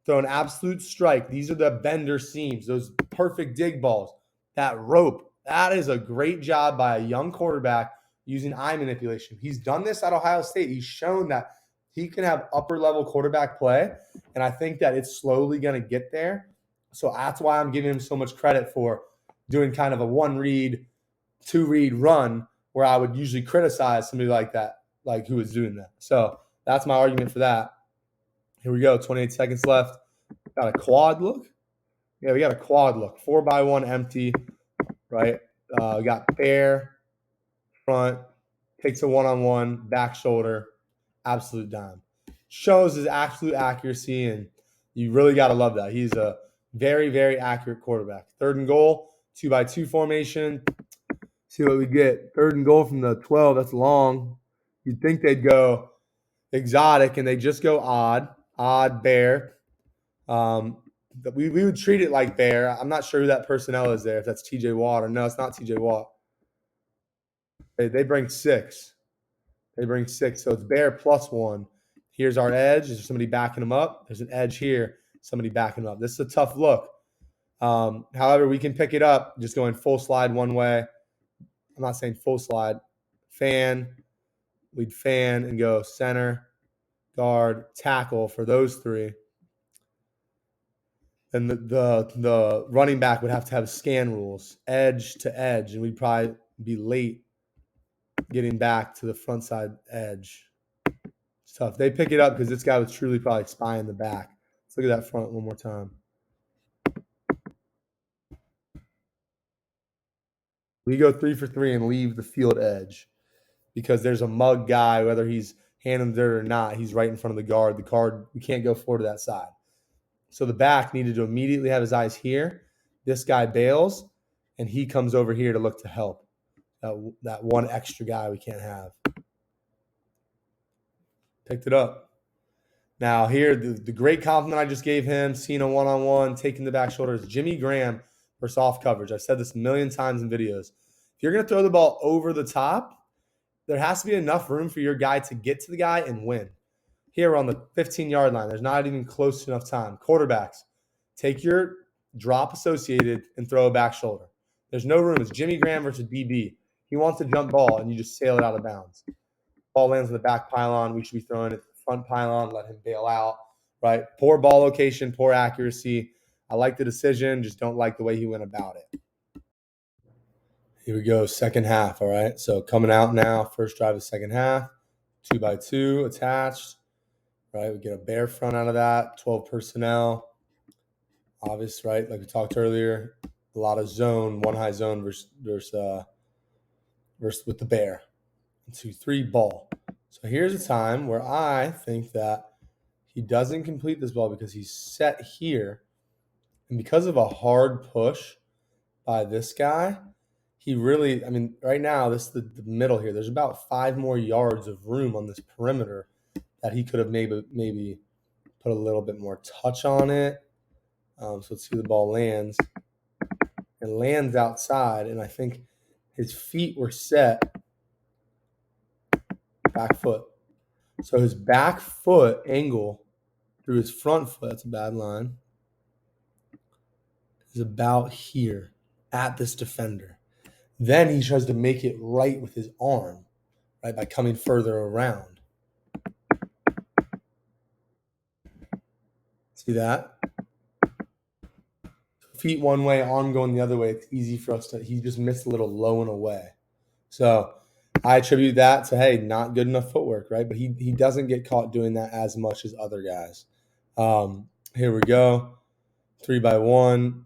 Throw an absolute strike. These are the bender seams, those perfect dig balls. That rope, that is a great job by a young quarterback using eye manipulation. He's done this at Ohio State. He's shown that he can have upper-level quarterback play, and I think that it's slowly going to get there. So that's why I'm giving him so much credit for doing kind of a 1-read, 2-read run where I would usually criticize somebody like that, like who was doing that. So that's my argument for that. Here we go. 28 seconds left. Got a quad look. Yeah, we got a quad look. 4x1 empty, right? We got bear, front, takes a one-on-one, back shoulder, absolute dime. Shows his absolute accuracy, and you really got to love that. He's a very, very accurate quarterback. 3rd and goal, 2x2 formation. See what we get. 3rd and goal from the 12. That's long. You'd think they'd go exotic, and they just go odd bear. We would treat it like bear. I'm not sure who that personnel is there, if that's TJ Watt or no, it's not TJ Watt. They bring 6. They bring 6. So it's bear +1. Here's our edge. Is there somebody backing him up? There's an edge here. Somebody backing him up. This is a tough look. However, we can pick it up just going full slide one way. I'm not saying full slide. Fan. We'd fan and go center, guard, tackle for those 3. And the running back would have to have scan rules, edge to edge, and we'd probably be late getting back to the front side edge. It's tough. They pick it up because this guy was truly probably spying the back. Let's look at that front one more time. We go 3 for 3 and leave the field edge because there's a mug guy, whether he's handling dirt or not, he's right in front of the guard. The guard, we can't go forward to that side. So the back needed to immediately have his eyes here. This guy bails, and he comes over here to look to help. That one extra guy we can't have. Picked it up. Now here, the great compliment I just gave him, seeing a one-on-one, taking the back shoulder, is Jimmy Graham versus off coverage. I've said this a million times in videos. If you're going to throw the ball over the top, there has to be enough room for your guy to get to the guy and win. Here we're on the 15-yard line. There's not even close enough time. Quarterbacks, take your drop associated and throw a back shoulder. There's no room. It's Jimmy Graham versus DB. He wants a jump ball, and you just sail it out of bounds. Ball lands on the back pylon. We should be throwing it to the front pylon, let him bail out, right? Poor ball location, poor accuracy. I like the decision, just don't like the way he went about it. Here we go, second half, all right? So coming out now, first drive of second half, 2x2 attached, right? We get a bear front out of that, 12 personnel. Obvious, right? Like we talked earlier, a lot of zone, one high zone versus with the bear. 2-3 ball. So here's a time where I think that he doesn't complete this ball because he's set here. And because of a hard push by this guy, he really, I mean, right now, this is the middle here. There's about 5 more yards of room on this perimeter that he could have maybe put a little bit more touch on it. So let's see where the ball lands. It lands outside, and I think his feet were set back foot. So his back foot angle through his front foot, that's a bad line, is about here at this defender. Then he tries to make it right with his arm, right, by coming further around. See that? Feet one way, arm going the other way. It's easy for us to – he just missed a little low and away. So I attribute that to, hey, not good enough footwork, right? But he doesn't get caught doing that as much as other guys. Here we go. 3x1,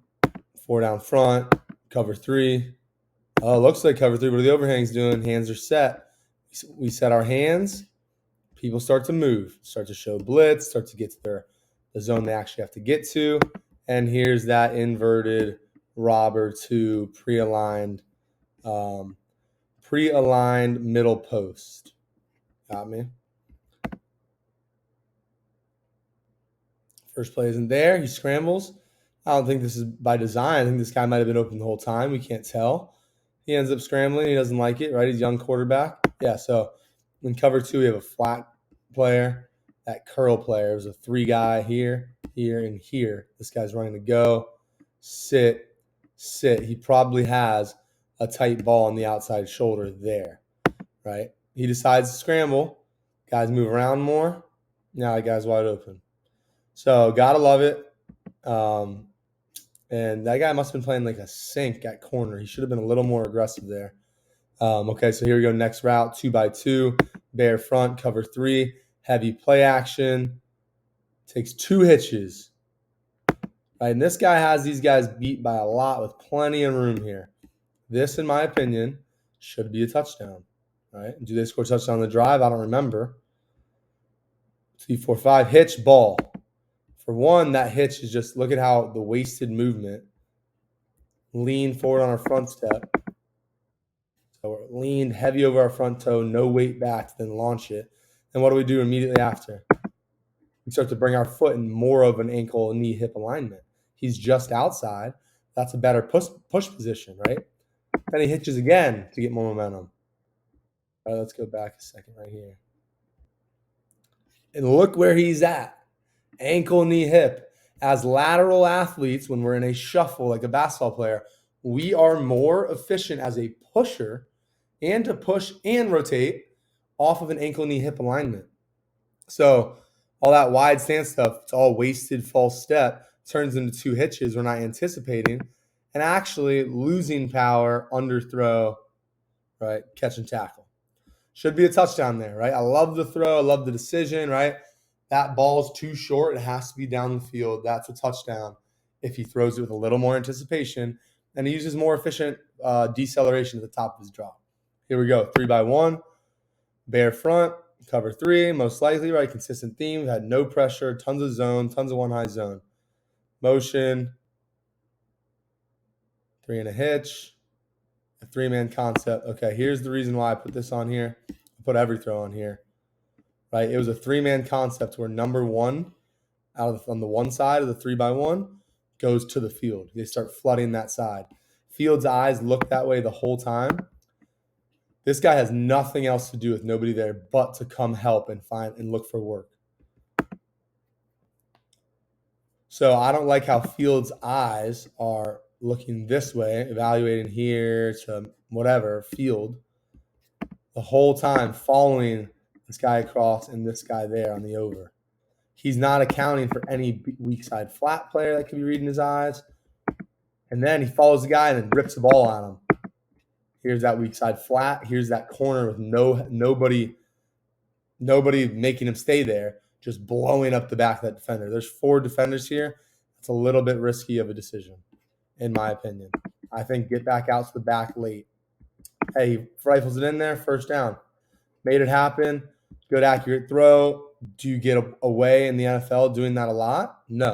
4 down front, cover 3. Looks like cover 3. What are the overhangs doing? Hands are set. We set our hands. People start to move, start to show blitz, start to get to the zone they actually have to get to. And here's that inverted robber to pre-aligned middle post. Got me? First play isn't there. He scrambles. I don't think this is by design. I think this guy might have been open the whole time. We can't tell. He ends up scrambling. He doesn't like it, right? He's a young quarterback. Yeah, so in cover 2, we have a flat player. That curl player was a 3 guy here, and here. This guy's running to go. Sit. He probably has a tight ball on the outside shoulder there, right? He decides to scramble. Guys move around more. Now that guy's wide open. So gotta love it. And that guy must have been playing like a sink at corner. He should have been a little more aggressive there. Okay, so here we go. Next route, 2x2, bear front, cover 3, heavy play action. Takes 2 hitches. Right, and this guy has these guys beat by a lot with plenty of room here. This, in my opinion, should be a touchdown. Right? Do they score a touchdown on the drive? I don't remember. 2, 4, 5, hitch, ball. For one, that hitch is just, look at how the wasted movement. Lean forward on our front step. So we're leaned heavy over our front toe, no weight back to then launch it. And what do we do immediately after? We start to bring our foot in more of an ankle, knee, hip alignment. He's just outside. That's a better push position, right? Then he hitches again to get more momentum. All right, let's go back a second right here. And look where he's at. Ankle, knee, hip. As lateral athletes, when we're in a shuffle like a basketball player, we are more efficient as a pusher and to push and rotate off of an ankle, knee, hip alignment. So all that wide stance stuff, it's all wasted false step, turns into 2 hitches we're not anticipating, and actually losing power, underthrow, right, catch and tackle. Should be a touchdown there, right? I love the throw. I love the decision, right? That ball's too short. It has to be down the field. That's a touchdown if he throws it with a little more anticipation and he uses more efficient deceleration at the top of his drop. Here we go, 3x1, bear front, cover 3, most likely, right? Consistent theme. We've had no pressure, tons of zone, tons of one high zone. Motion, 3 and a hitch, a 3-man concept. Okay, here's the reason why I put this on here. I put every throw on here, right? It was a 3-man concept where number 1 on the one side of the 3x1 goes to the field. They start flooding that side. Field's eyes look that way the whole time. This guy has nothing else to do with nobody there but to come help and find and look for work. So I don't like how Field's eyes are looking this way, evaluating here to whatever, Field, the whole time following this guy across and this guy there on the over. He's not accounting for any weak side flat player that could be reading his eyes. And then he follows the guy and then rips the ball on him. Here's that weak side flat. Here's that corner with nobody making him stay there, just blowing up the back of that defender. There's 4 defenders here. It's a little bit risky of a decision, in my opinion. I think get back out to the back late. Hey, he rifles it in there, first down. Made it happen. Good accurate throw. Do you get away in the NFL doing that a lot? No.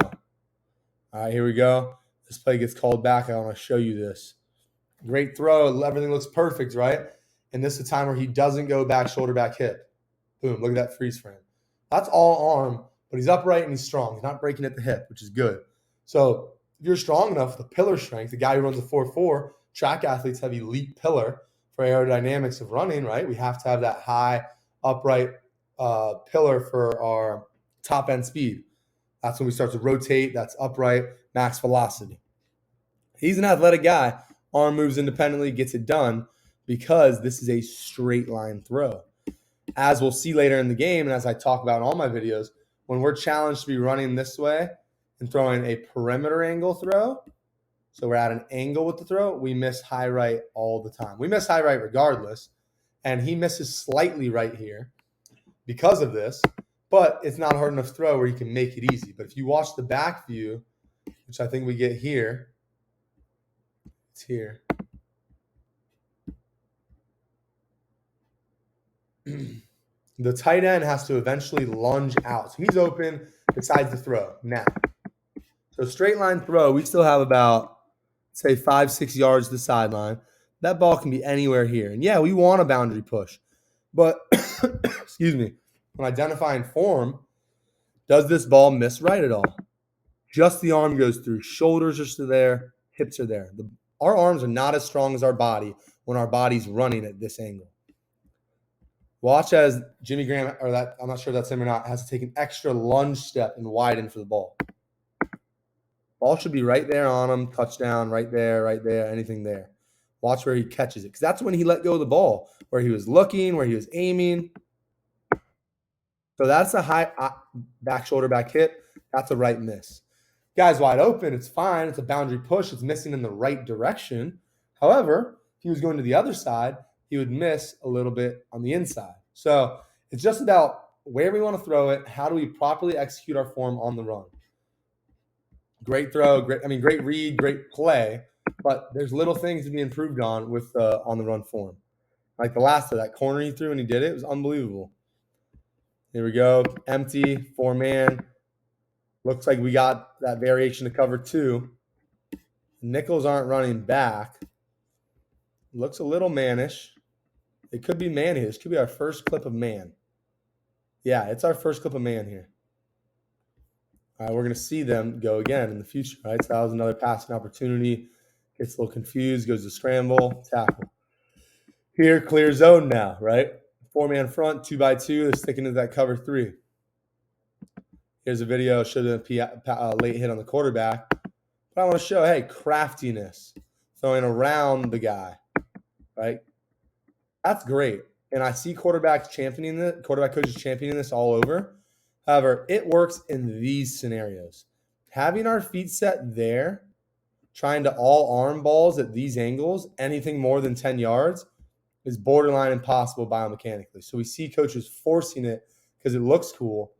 All right, here we go. This play gets called back. I want to show you this. Great throw. Everything looks perfect, right? And this is a time where he doesn't go back, shoulder, back, hip. Boom, look at that freeze frame. That's all arm, but he's upright and he's strong. He's not breaking at the hip, which is good. So if you're strong enough, the pillar strength, the guy who runs a 4.4, track athletes have elite pillar for aerodynamics of running, right? We have to have that high, upright pillar for our top end speed. That's when we start to rotate. That's upright, max velocity. He's an athletic guy. Arm moves independently, gets it done because this is a straight line throw. As we'll see later in the game, and as I talk about in all my videos, when we're challenged to be running this way and throwing a perimeter angle throw, so we're at an angle with the throw, we miss high right all the time. We miss high right regardless, and he misses slightly right here because of this, but it's not a hard enough throw where he can make it easy. But if you watch the back view, which I think we get here, it's here. The tight end has to eventually lunge out. So he's open, decides to throw now. So straight line throw, we still have about, say, 5-6 yards to the sideline. That ball can be anywhere here. And yeah, we want a boundary push. But, excuse me, when identifying form, does this ball miss right at all? Just the arm goes through. Shoulders are still there. Hips are there. Our arms are not as strong as our body when our body's running at this angle. Watch as Jimmy Graham, or that, I'm not sure if that's him or not, has to take an extra lunge step and widen for the ball. Ball should be right there on him, touchdown, right there, anything there. Watch where he catches it, because that's when he let go of the ball, where he was looking, where he was aiming. So that's a high back shoulder, back hip. That's a right miss. Guy's wide open. It's fine. It's a boundary push. It's missing in the right direction. However, if he was going to the other side, he would miss a little bit on the inside. So it's just about where we want to throw it. How do we properly execute our form on the run? Great throw, great read, great play, but there's little things to be improved on with on the run form. Like the last of that corner he threw and he did it was unbelievable. Here we go, empty, 4-man. Looks like we got that variation to cover 2. Nickels aren't running back. Looks a little mannish. It could be man here. This could be our first clip of man. Yeah, it's our first clip of man here. All right, we're going to see them go again in the future, right? So that was another passing opportunity. Gets a little confused, goes to scramble, tackle. Here, clear zone now, right? 4-man front, 2x2. They're sticking to that cover 3. Here's a video. Should have been a late hit on the quarterback. But I want to show, hey, craftiness. Throwing around the guy, right? That's great. And I see quarterback coaches championing this all over. However, it works in these scenarios. Having our feet set there, trying to all arm balls at these angles, anything more than 10 yards, is borderline impossible biomechanically. So we see coaches forcing it because it looks cool.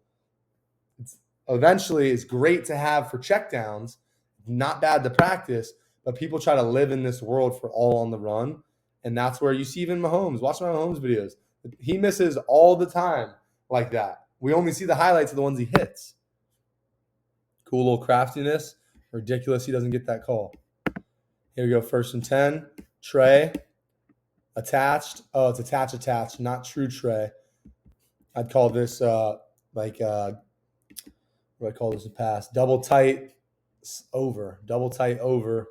Eventually, it's great to have for checkdowns, not bad to practice, but people try to live in this world for all on the run. And that's where you see even Mahomes. Watch my Mahomes videos. He misses all the time like that. We only see the highlights of the ones he hits. Cool little craftiness. Ridiculous he doesn't get that call. Here we go, 1st and 10. Trey. Attached. Oh, it's attached, not true Trey. I'd call this what do I call this a pass? Double tight over. Double tight over.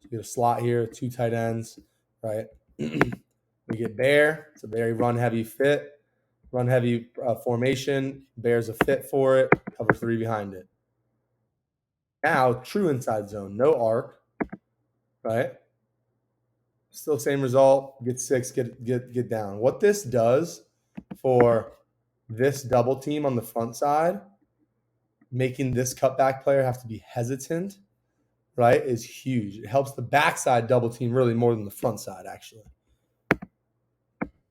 So we get a slot here, 2 tight ends, right? We get Bear. It's a very run-heavy fit. Run-heavy formation. Bear's a fit for it. Cover 3 behind it. Now, true inside zone. No arc, right? Still same result. Get 6, get down. What this does for this double team on the front side, making this cutback player have to be hesitant, right, is huge. It helps the backside double team really more than the front side, actually.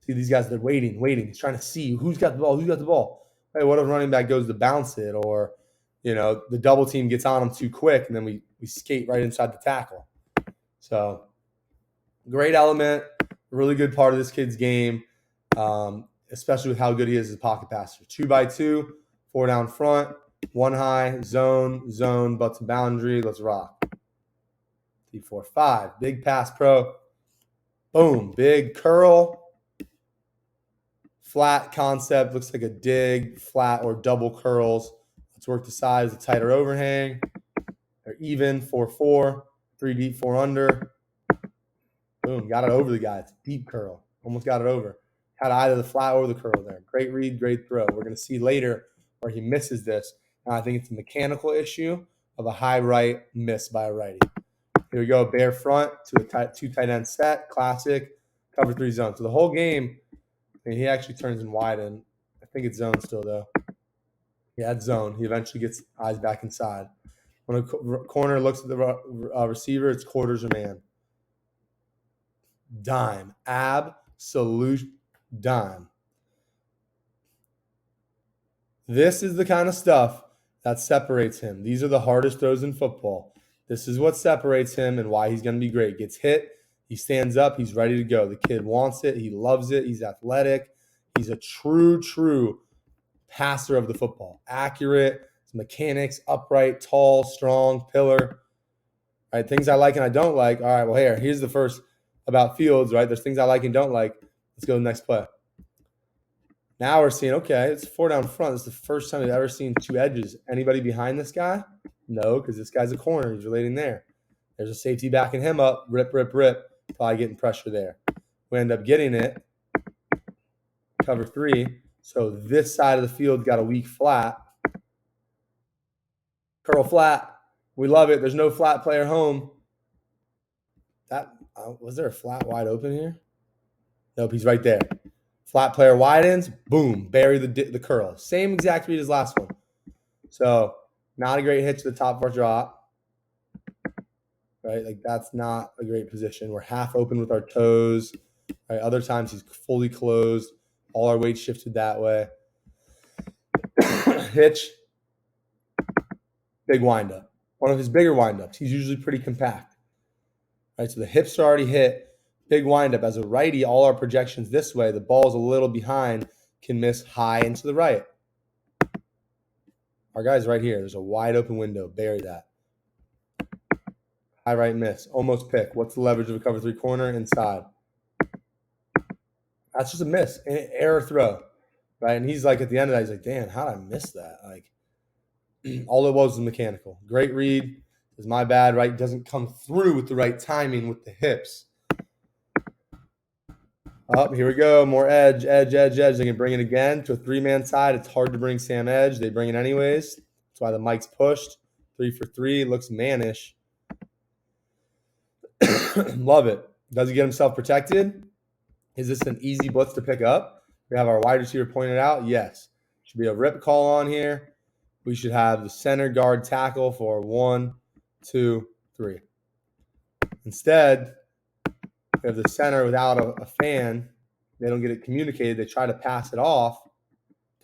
See these guys, they're waiting. He's trying to see who's got the ball. Hey, what if running back goes to bounce it, or, the double team gets on him too quick, and then we skate right inside the tackle. So great element, really good part of this kid's game, especially with how good he is as a pocket passer. 2x2, 4 down front, 1 high, zone, butts and boundary. Let's rock. 3, 4, 5. Big pass pro. Boom. Big curl. Flat concept. Looks like a dig, flat or double curls. Let's work the sides. A tighter overhang. They're even. 4-4. 3 deep, 4 under. Boom. Got it over the guy. It's a deep curl. Almost got it over. Had either the flat or the curl there. Great read, great throw. We're going to see later where he misses this. And I think it's a mechanical issue of a high right miss by a righty. Here we go. Bear front to a 2 tight end set. Classic. Cover 3 zone. So the whole game, he actually turns in wide, and I think it's zone still, though. Yeah, it's zone. He eventually gets eyes back inside. When a corner looks at the receiver, it's quarters or man. Dime. Absolute dime. This is the kind of stuff that separates him. These are the hardest throws in football. This is what separates him and why he's going to be great. Gets hit. He stands up. He's ready to go. The kid wants it. He loves it. He's athletic. He's a true passer of the football. Accurate. His mechanics, upright, tall, strong, pillar. All right, things I like and I don't like. All right, well, here's the first about Fields, right? There's things I like and don't like. Let's go to the next play. Now we're seeing, okay, it's 4 down front. It's the first time we've ever seen 2 edges. Anybody behind this guy? No, because this guy's a corner. He's relating there. There's a safety backing him up. Rip. Probably getting pressure there. We end up getting it. Cover 3. So this side of the field got a weak flat. Curl flat. We love it. There's no flat player home. Was there a flat wide open here? Nope, he's right there. Flat player widens. Boom. Bury the curl. Same exact read as last one. So not a great hit to the top of our drop. Right? Like, that's not a great position. We're half open with our toes. Right? Other times he's fully closed. All our weight shifted that way. Hitch, big windup. One of his bigger windups. He's usually pretty compact. Right? So the hips are already hit. Big windup. As a righty, all our projections this way, the ball's a little behind, can miss high into the right. Our guy's right here. There's a wide open window. Bury that. High right miss. Almost pick. What's the leverage of a cover 3 corner? Inside. That's just a miss. An error throw. Right? And he's like, at the end of that, he's like, damn, how did I miss that? Like, all it was mechanical. Great read. It's my bad, right? Doesn't come through with the right timing with the hips. Up, here we go. More edge, edge, edge, edge. They can bring it again to a 3-man side. It's hard to bring Sam edge. They bring it anyways. That's why the mic's pushed. 3 for 3. Looks mannish. Love it. Does he get himself protected? Is this an easy blitz to pick up? We have our wide receiver pointed out. Yes. Should be a rip call on here. We should have the center guard tackle for 1, 2, 3. Instead, we have the center without a fan. They don't get it communicated. They try to pass it off.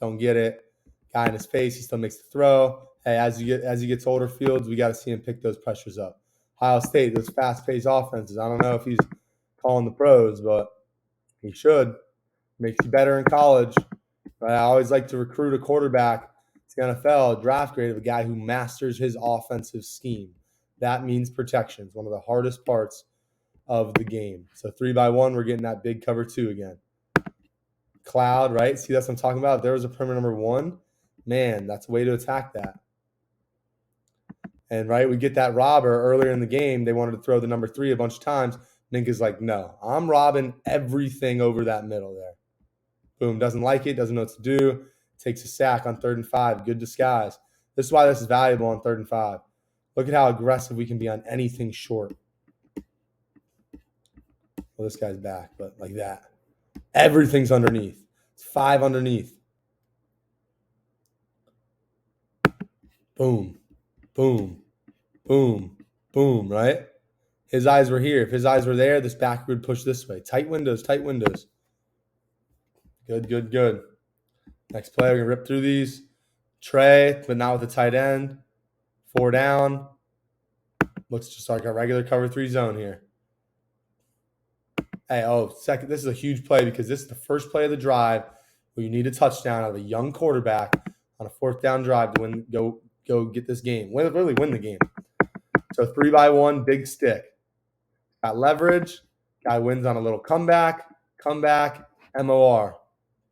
Don't get it. Guy in his face. He still makes the throw. Hey, as he gets older, Fields, we got to see him pick those pressures up. Ohio State, those fast-paced offenses. I don't know if he's calling the pros, but he should. Makes you better in college. Right? I always like to recruit a quarterback to the NFL, draft grade of a guy who masters his offensive scheme. That means protection. It's one of the hardest parts of the game. So 3-by-1, we're getting that big cover 2 again. Cloud, right? See, that's what I'm talking about. If there was a perimeter number 1, man, that's a way to attack that. And, right, we get that robber earlier in the game. They wanted to throw the number 3 a bunch of times. Minka's like, no, I'm robbing everything over that middle there. Boom, doesn't like it, doesn't know what to do. Takes a sack on 3rd and 5. Good disguise. This is why this is valuable on 3rd and 5. Look at how aggressive we can be on anything short. Well, this guy's back, but like that. Everything's underneath. It's 5 underneath. Boom, boom, boom, boom, right? His eyes were here. If his eyes were there, this back would push this way. Tight windows, tight windows. Good, good, good. Next play, we're going to rip through these. Trey, but not with the tight end. 4 down. Looks just like a regular cover 3 zone here. Hey, second, this is a huge play because this is the first play of the drive where you need a touchdown out of a young quarterback on a 4th down drive to win, go get this game. Really win the game. So 3-by-1, big stick. Got leverage. Guy wins on a little comeback, MOR.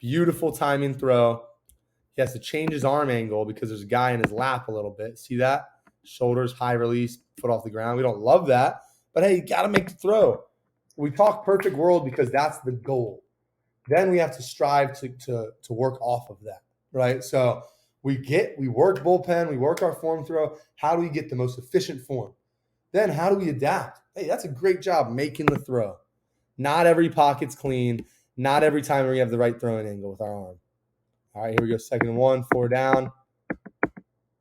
Beautiful timing throw. He has to change his arm angle because there's a guy in his lap a little bit. See that? Shoulders, high release, foot off the ground. We don't love that. But, hey, you got to make the throw. We talk perfect world because that's the goal. Then we have to strive to work off of that, right? So we work bullpen, we work our form throw. How do we get the most efficient form? Then how do we adapt? Hey, that's a great job making the throw. Not every pocket's clean. Not every time we have the right throwing angle with our arm. All right, here we go. 2nd and 1, 4 down.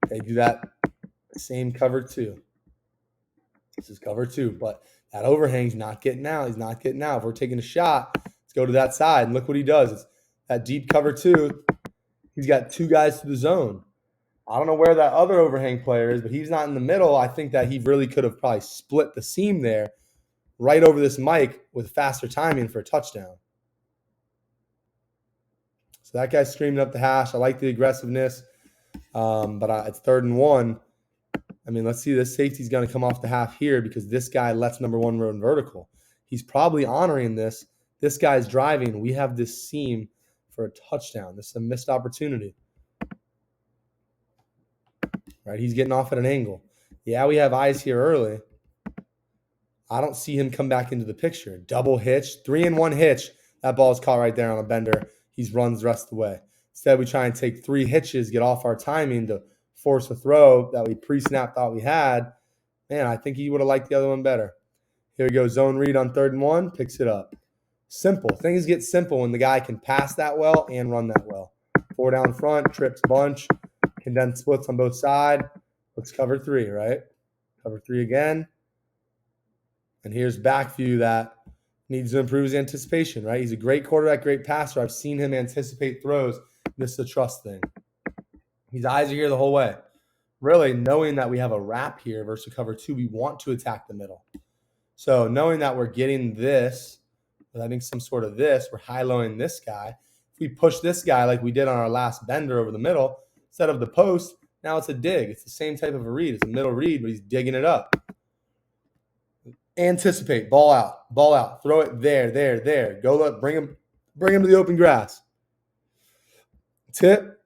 They do that same cover 2. This is cover 2, but that overhang's not getting out. He's not getting out. If we're taking a shot, let's go to that side. And look what he does. It's that deep cover 2. He's got 2 guys to the zone. I don't know where that other overhang player is, but he's not in the middle. I think that he really could have probably split the seam there right over this mic with faster timing for a touchdown. So that guy's screaming up the hash. I like the aggressiveness, but it's 3rd and 1. I mean, let's see. This safety's going to come off the half here because this guy lets number 1 run vertical. He's probably honoring this. This guy's driving. We have this seam for a touchdown. This is a missed opportunity. Right? He's getting off at an angle. Yeah, we have eyes here early. I don't see him come back into the picture. Double hitch, 3-and-1 hitch. That ball's caught right there on a bender. He runs the rest of the way. Instead, we try and take 3 hitches, get off our timing to force a throw that we pre-snap thought we had. Man, I think he would have liked the other one better. Here we go. Zone read on 3rd and 1. Picks it up. Simple. Things get simple when the guy can pass that well and run that well. 4 down front, trips bunch, condensed splits on both sides. Let's cover 3, right? Cover 3 again. And here's back view that Needs to improve his anticipation, right? He's a great quarterback, great passer. I've seen him anticipate throws. This is a trust thing. His eyes are here the whole way. Really, knowing that we have a wrap here versus cover 2, we want to attack the middle. So knowing that we're getting this, having some sort of this, we're high-lowing this guy. If we push this guy like we did on our last bender over the middle, instead of the post, now it's a dig. It's the same type of a read. It's a middle read, but he's digging it up. Anticipate, ball out, throw it there. Go up, bring him to the open grass. Tip,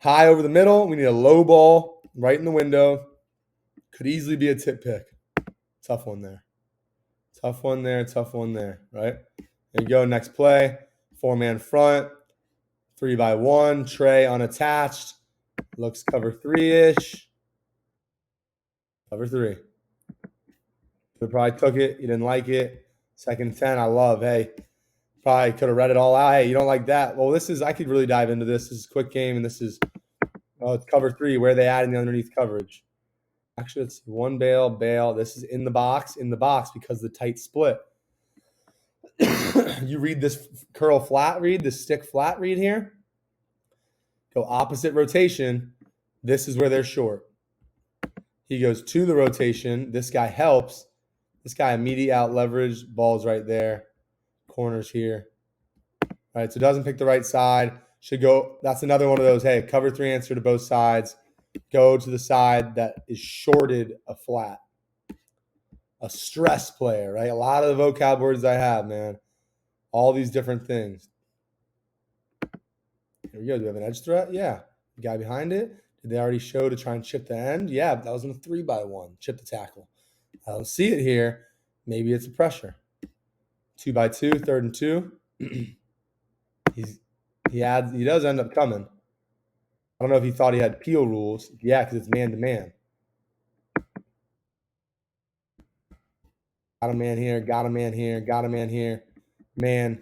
high over the middle. We need a low ball right in the window. Could easily be a tip pick. Tough one there. Tough one there, right? There you go, next play. 4-man front, 3-by-1, Trey unattached. Looks cover 3-ish. Cover 3. He probably took it. You didn't like it. 2nd and 10, I love. Hey, probably could have read it all out. Hey, you don't like that. Well, I could really dive into this. This is a quick game, and this is it's cover 3. Where are they adding the underneath coverage? Actually, let's see. 1 bail. This is in the box because of the tight split. You read this curl flat read, this stick flat read here. Go opposite rotation. This is where they're short. He goes to the rotation. This guy helps. This guy immediate out leverage. Ball's right there. Corners here. All right, so doesn't pick the right side. Should go. That's another one of those, hey, cover 3 answer to both sides. Go to the side that is shorted a flat. A stress player, right? A lot of the vocab words I have, man. All these different things. Here we go. Do we have an edge threat? Yeah. The guy behind it. Did they already show to try and chip the end? Yeah, that was in a 3-by-1. Chip the tackle. I don't see it here. Maybe it's a pressure. 2-by-2, 3rd and 2. He does end up coming. I don't know if he thought he had peel rules. Yeah, because it's man-to-man. Got a man here. Man.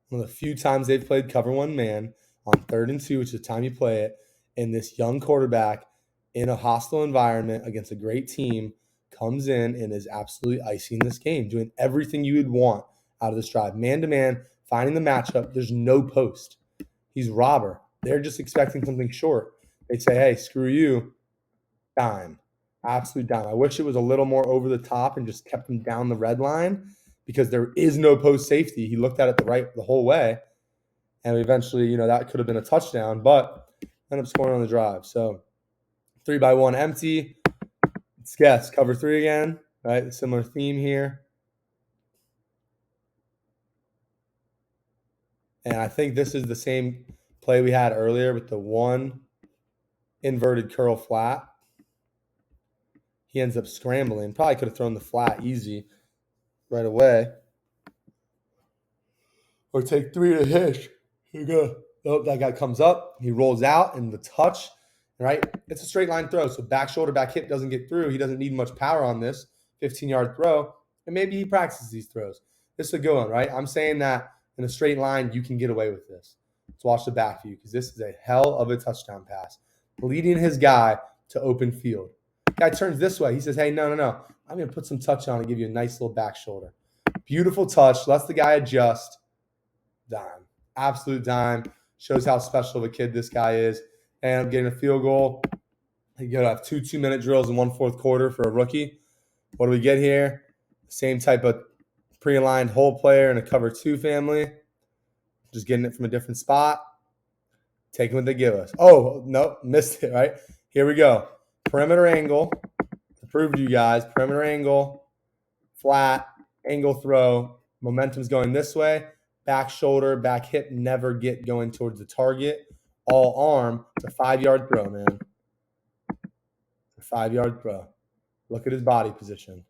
One of the few times they've played cover 1 man on 3rd and 2, which is the time you play it, and this young quarterback in a hostile environment against a great team comes in and is absolutely icing this game, doing everything you would want out of this drive. Man-to-man, finding the matchup. There's no post. He's robber. They're just expecting something short. They'd say, hey, screw you. Dime. Absolute dime. I wish it was a little more over the top and just kept him down the red line because there is no post safety. He looked at it the whole way. And eventually, that could have been a touchdown, but ended up scoring on the drive. So 3-by-1 empty. Let's guess. Cover 3 again, right? Similar theme here. And I think this is the same play we had earlier with the 1 inverted curl flat. He ends up scrambling. Probably could have thrown the flat easy right away. Or take 3 to hitch. Here you go. Oh, that guy comes up. He rolls out, and the touch, right? It's a straight line throw. So back shoulder, back hip doesn't get through. He doesn't need much power on this 15-yard throw. And maybe he practices these throws. This is a good one, right? I'm saying that in a straight line, you can get away with this. Let's watch the back view because this is a hell of a touchdown pass. Leading his guy to open field. Guy turns this way. He says, hey, no. I'm going to put some touch on and give you a nice little back shoulder. Beautiful touch. Lets the guy adjust. Dime. Absolute dime. Shows how special of a kid this guy is. And I'm getting a field goal. You got to have 2 2-minute drills in 1 4th quarter for a rookie. What do we get here? Same type of pre-aligned hole player in a cover 2 family. Just getting it from a different spot. Taking what they give us. Oh, no, missed it, right? Here we go. Perimeter angle. To prove to you guys, perimeter angle, flat, angle throw. Momentum's going this way. Back shoulder, back hip, never get going towards the target. All arm. It's a 5-yard throw, man. It's a 5-yard throw. Look at his body position.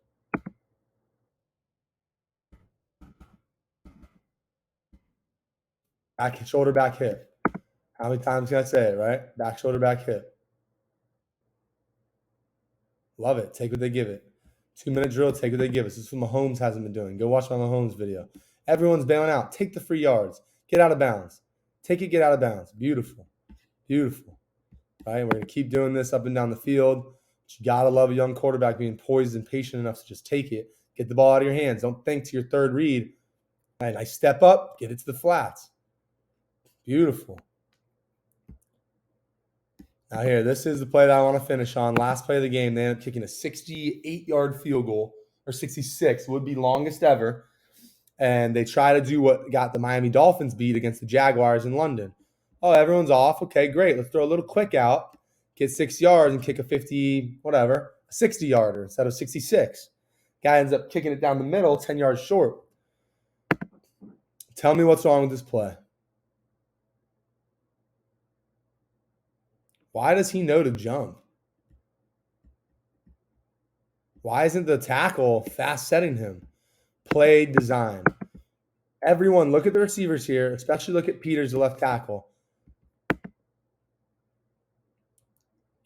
Back shoulder, back hip. How many times can I say it, right? Back shoulder, back hip. Love it. Take what they give it. 2-minute drill, take what they give us. This is what Mahomes hasn't been doing. Go watch my Mahomes video. Everyone's bailing out. Take the free yards. Get out of bounds. Take it, get out of bounds. Beautiful. Beautiful. Right? We're going to keep doing this up and down the field. But you got to love a young quarterback being poised and patient enough to just take it, Get the ball out of your hands. Don't think to your third read. All right, I step up, get it to the flats. Beautiful. Now here, this is the play that I want to finish on. Last play of the game, they ended up kicking a 68-yard field goal, or 66, would be longest ever. And they try to do what got the Miami Dolphins beat against the Jaguars in London. Oh, everyone's off. Okay, great. Let's throw a little quick out, get 6 yards, and kick a 60-yarder instead of 66. Guy ends up kicking it down the middle, 10 yards short. Tell me what's wrong with this play. Why does he know to jump? Why isn't the tackle fast setting him? Play design. Everyone, look at the receivers here, especially look at Peters, the left tackle.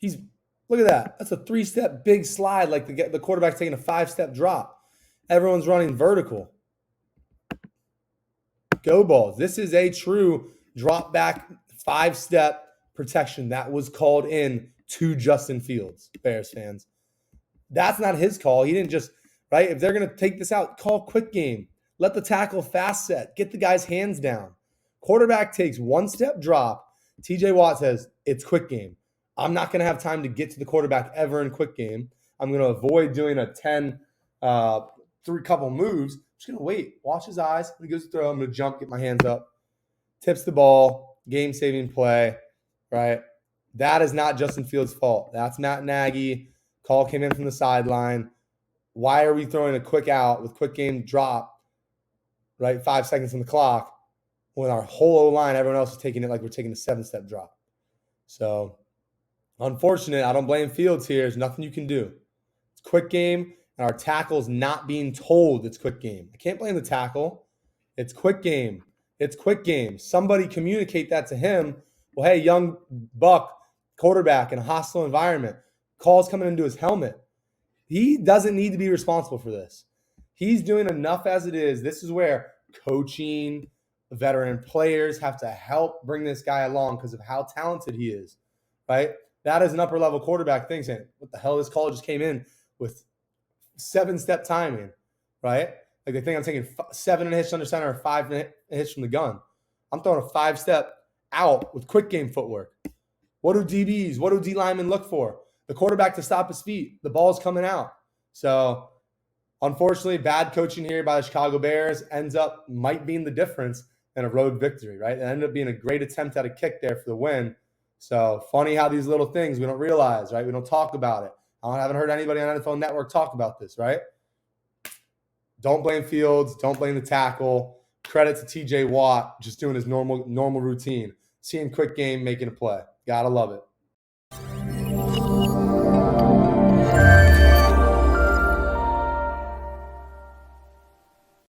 Look at that. That's a 3-step big slide, like the quarterback's taking a 5-step drop. Everyone's running vertical. Go balls. This is a true drop back 5-step protection that was called in to Justin Fields, Bears fans. That's not his call. He didn't just, right? If they're going to take this out, call quick game. Let the tackle fast set. Get the guy's hands down. Quarterback takes 1-step drop. TJ Watt says, it's quick game. I'm not going to have time to get to the quarterback ever in quick game. I'm going to avoid doing a 10, couple moves. I'm just going to wait. Watch his eyes. When he goes to throw, I'm going to jump, get my hands up. Tips the ball. Game-saving play. Right? That is not Justin Fields' fault. That's Matt Nagy. Call came in from the sideline. Why are we throwing a quick out with quick game drop, right? 5 seconds on the clock when our whole O-line, everyone else is taking it like we're taking a 7-step drop. So, unfortunate. I don't blame Fields here. There's nothing you can do. It's quick game, and our tackle's not being told it's quick game. I can't blame the tackle. It's quick game. It's quick game. Somebody communicate that to him. Well, hey, young buck quarterback in a hostile environment, calls coming into his helmet. He doesn't need to be responsible for this. He's doing enough as it is. This is where coaching, veteran players have to help bring this guy along because of how talented he is, right? That is an upper-level quarterback thing saying, what the hell, this call just came in with 7-step timing, right? Like they think I'm taking 7 and a hitch under center or 5 and a hitch from the gun. I'm throwing a 5-step out with quick game footwork. What do DBs, what do D linemen look for? The quarterback to stop his feet. The ball's coming out. So, unfortunately, bad coaching here by the Chicago Bears might be the difference in a road victory, right? It ended up being a great attempt at a kick there for the win. So, funny how these little things we don't realize, right? We don't talk about it. I haven't heard anybody on NFL Network talk about this, right? Don't blame Fields. Don't blame the tackle. Credit to TJ Watt just doing his normal routine. Seeing quick game, making a play. Gotta love it.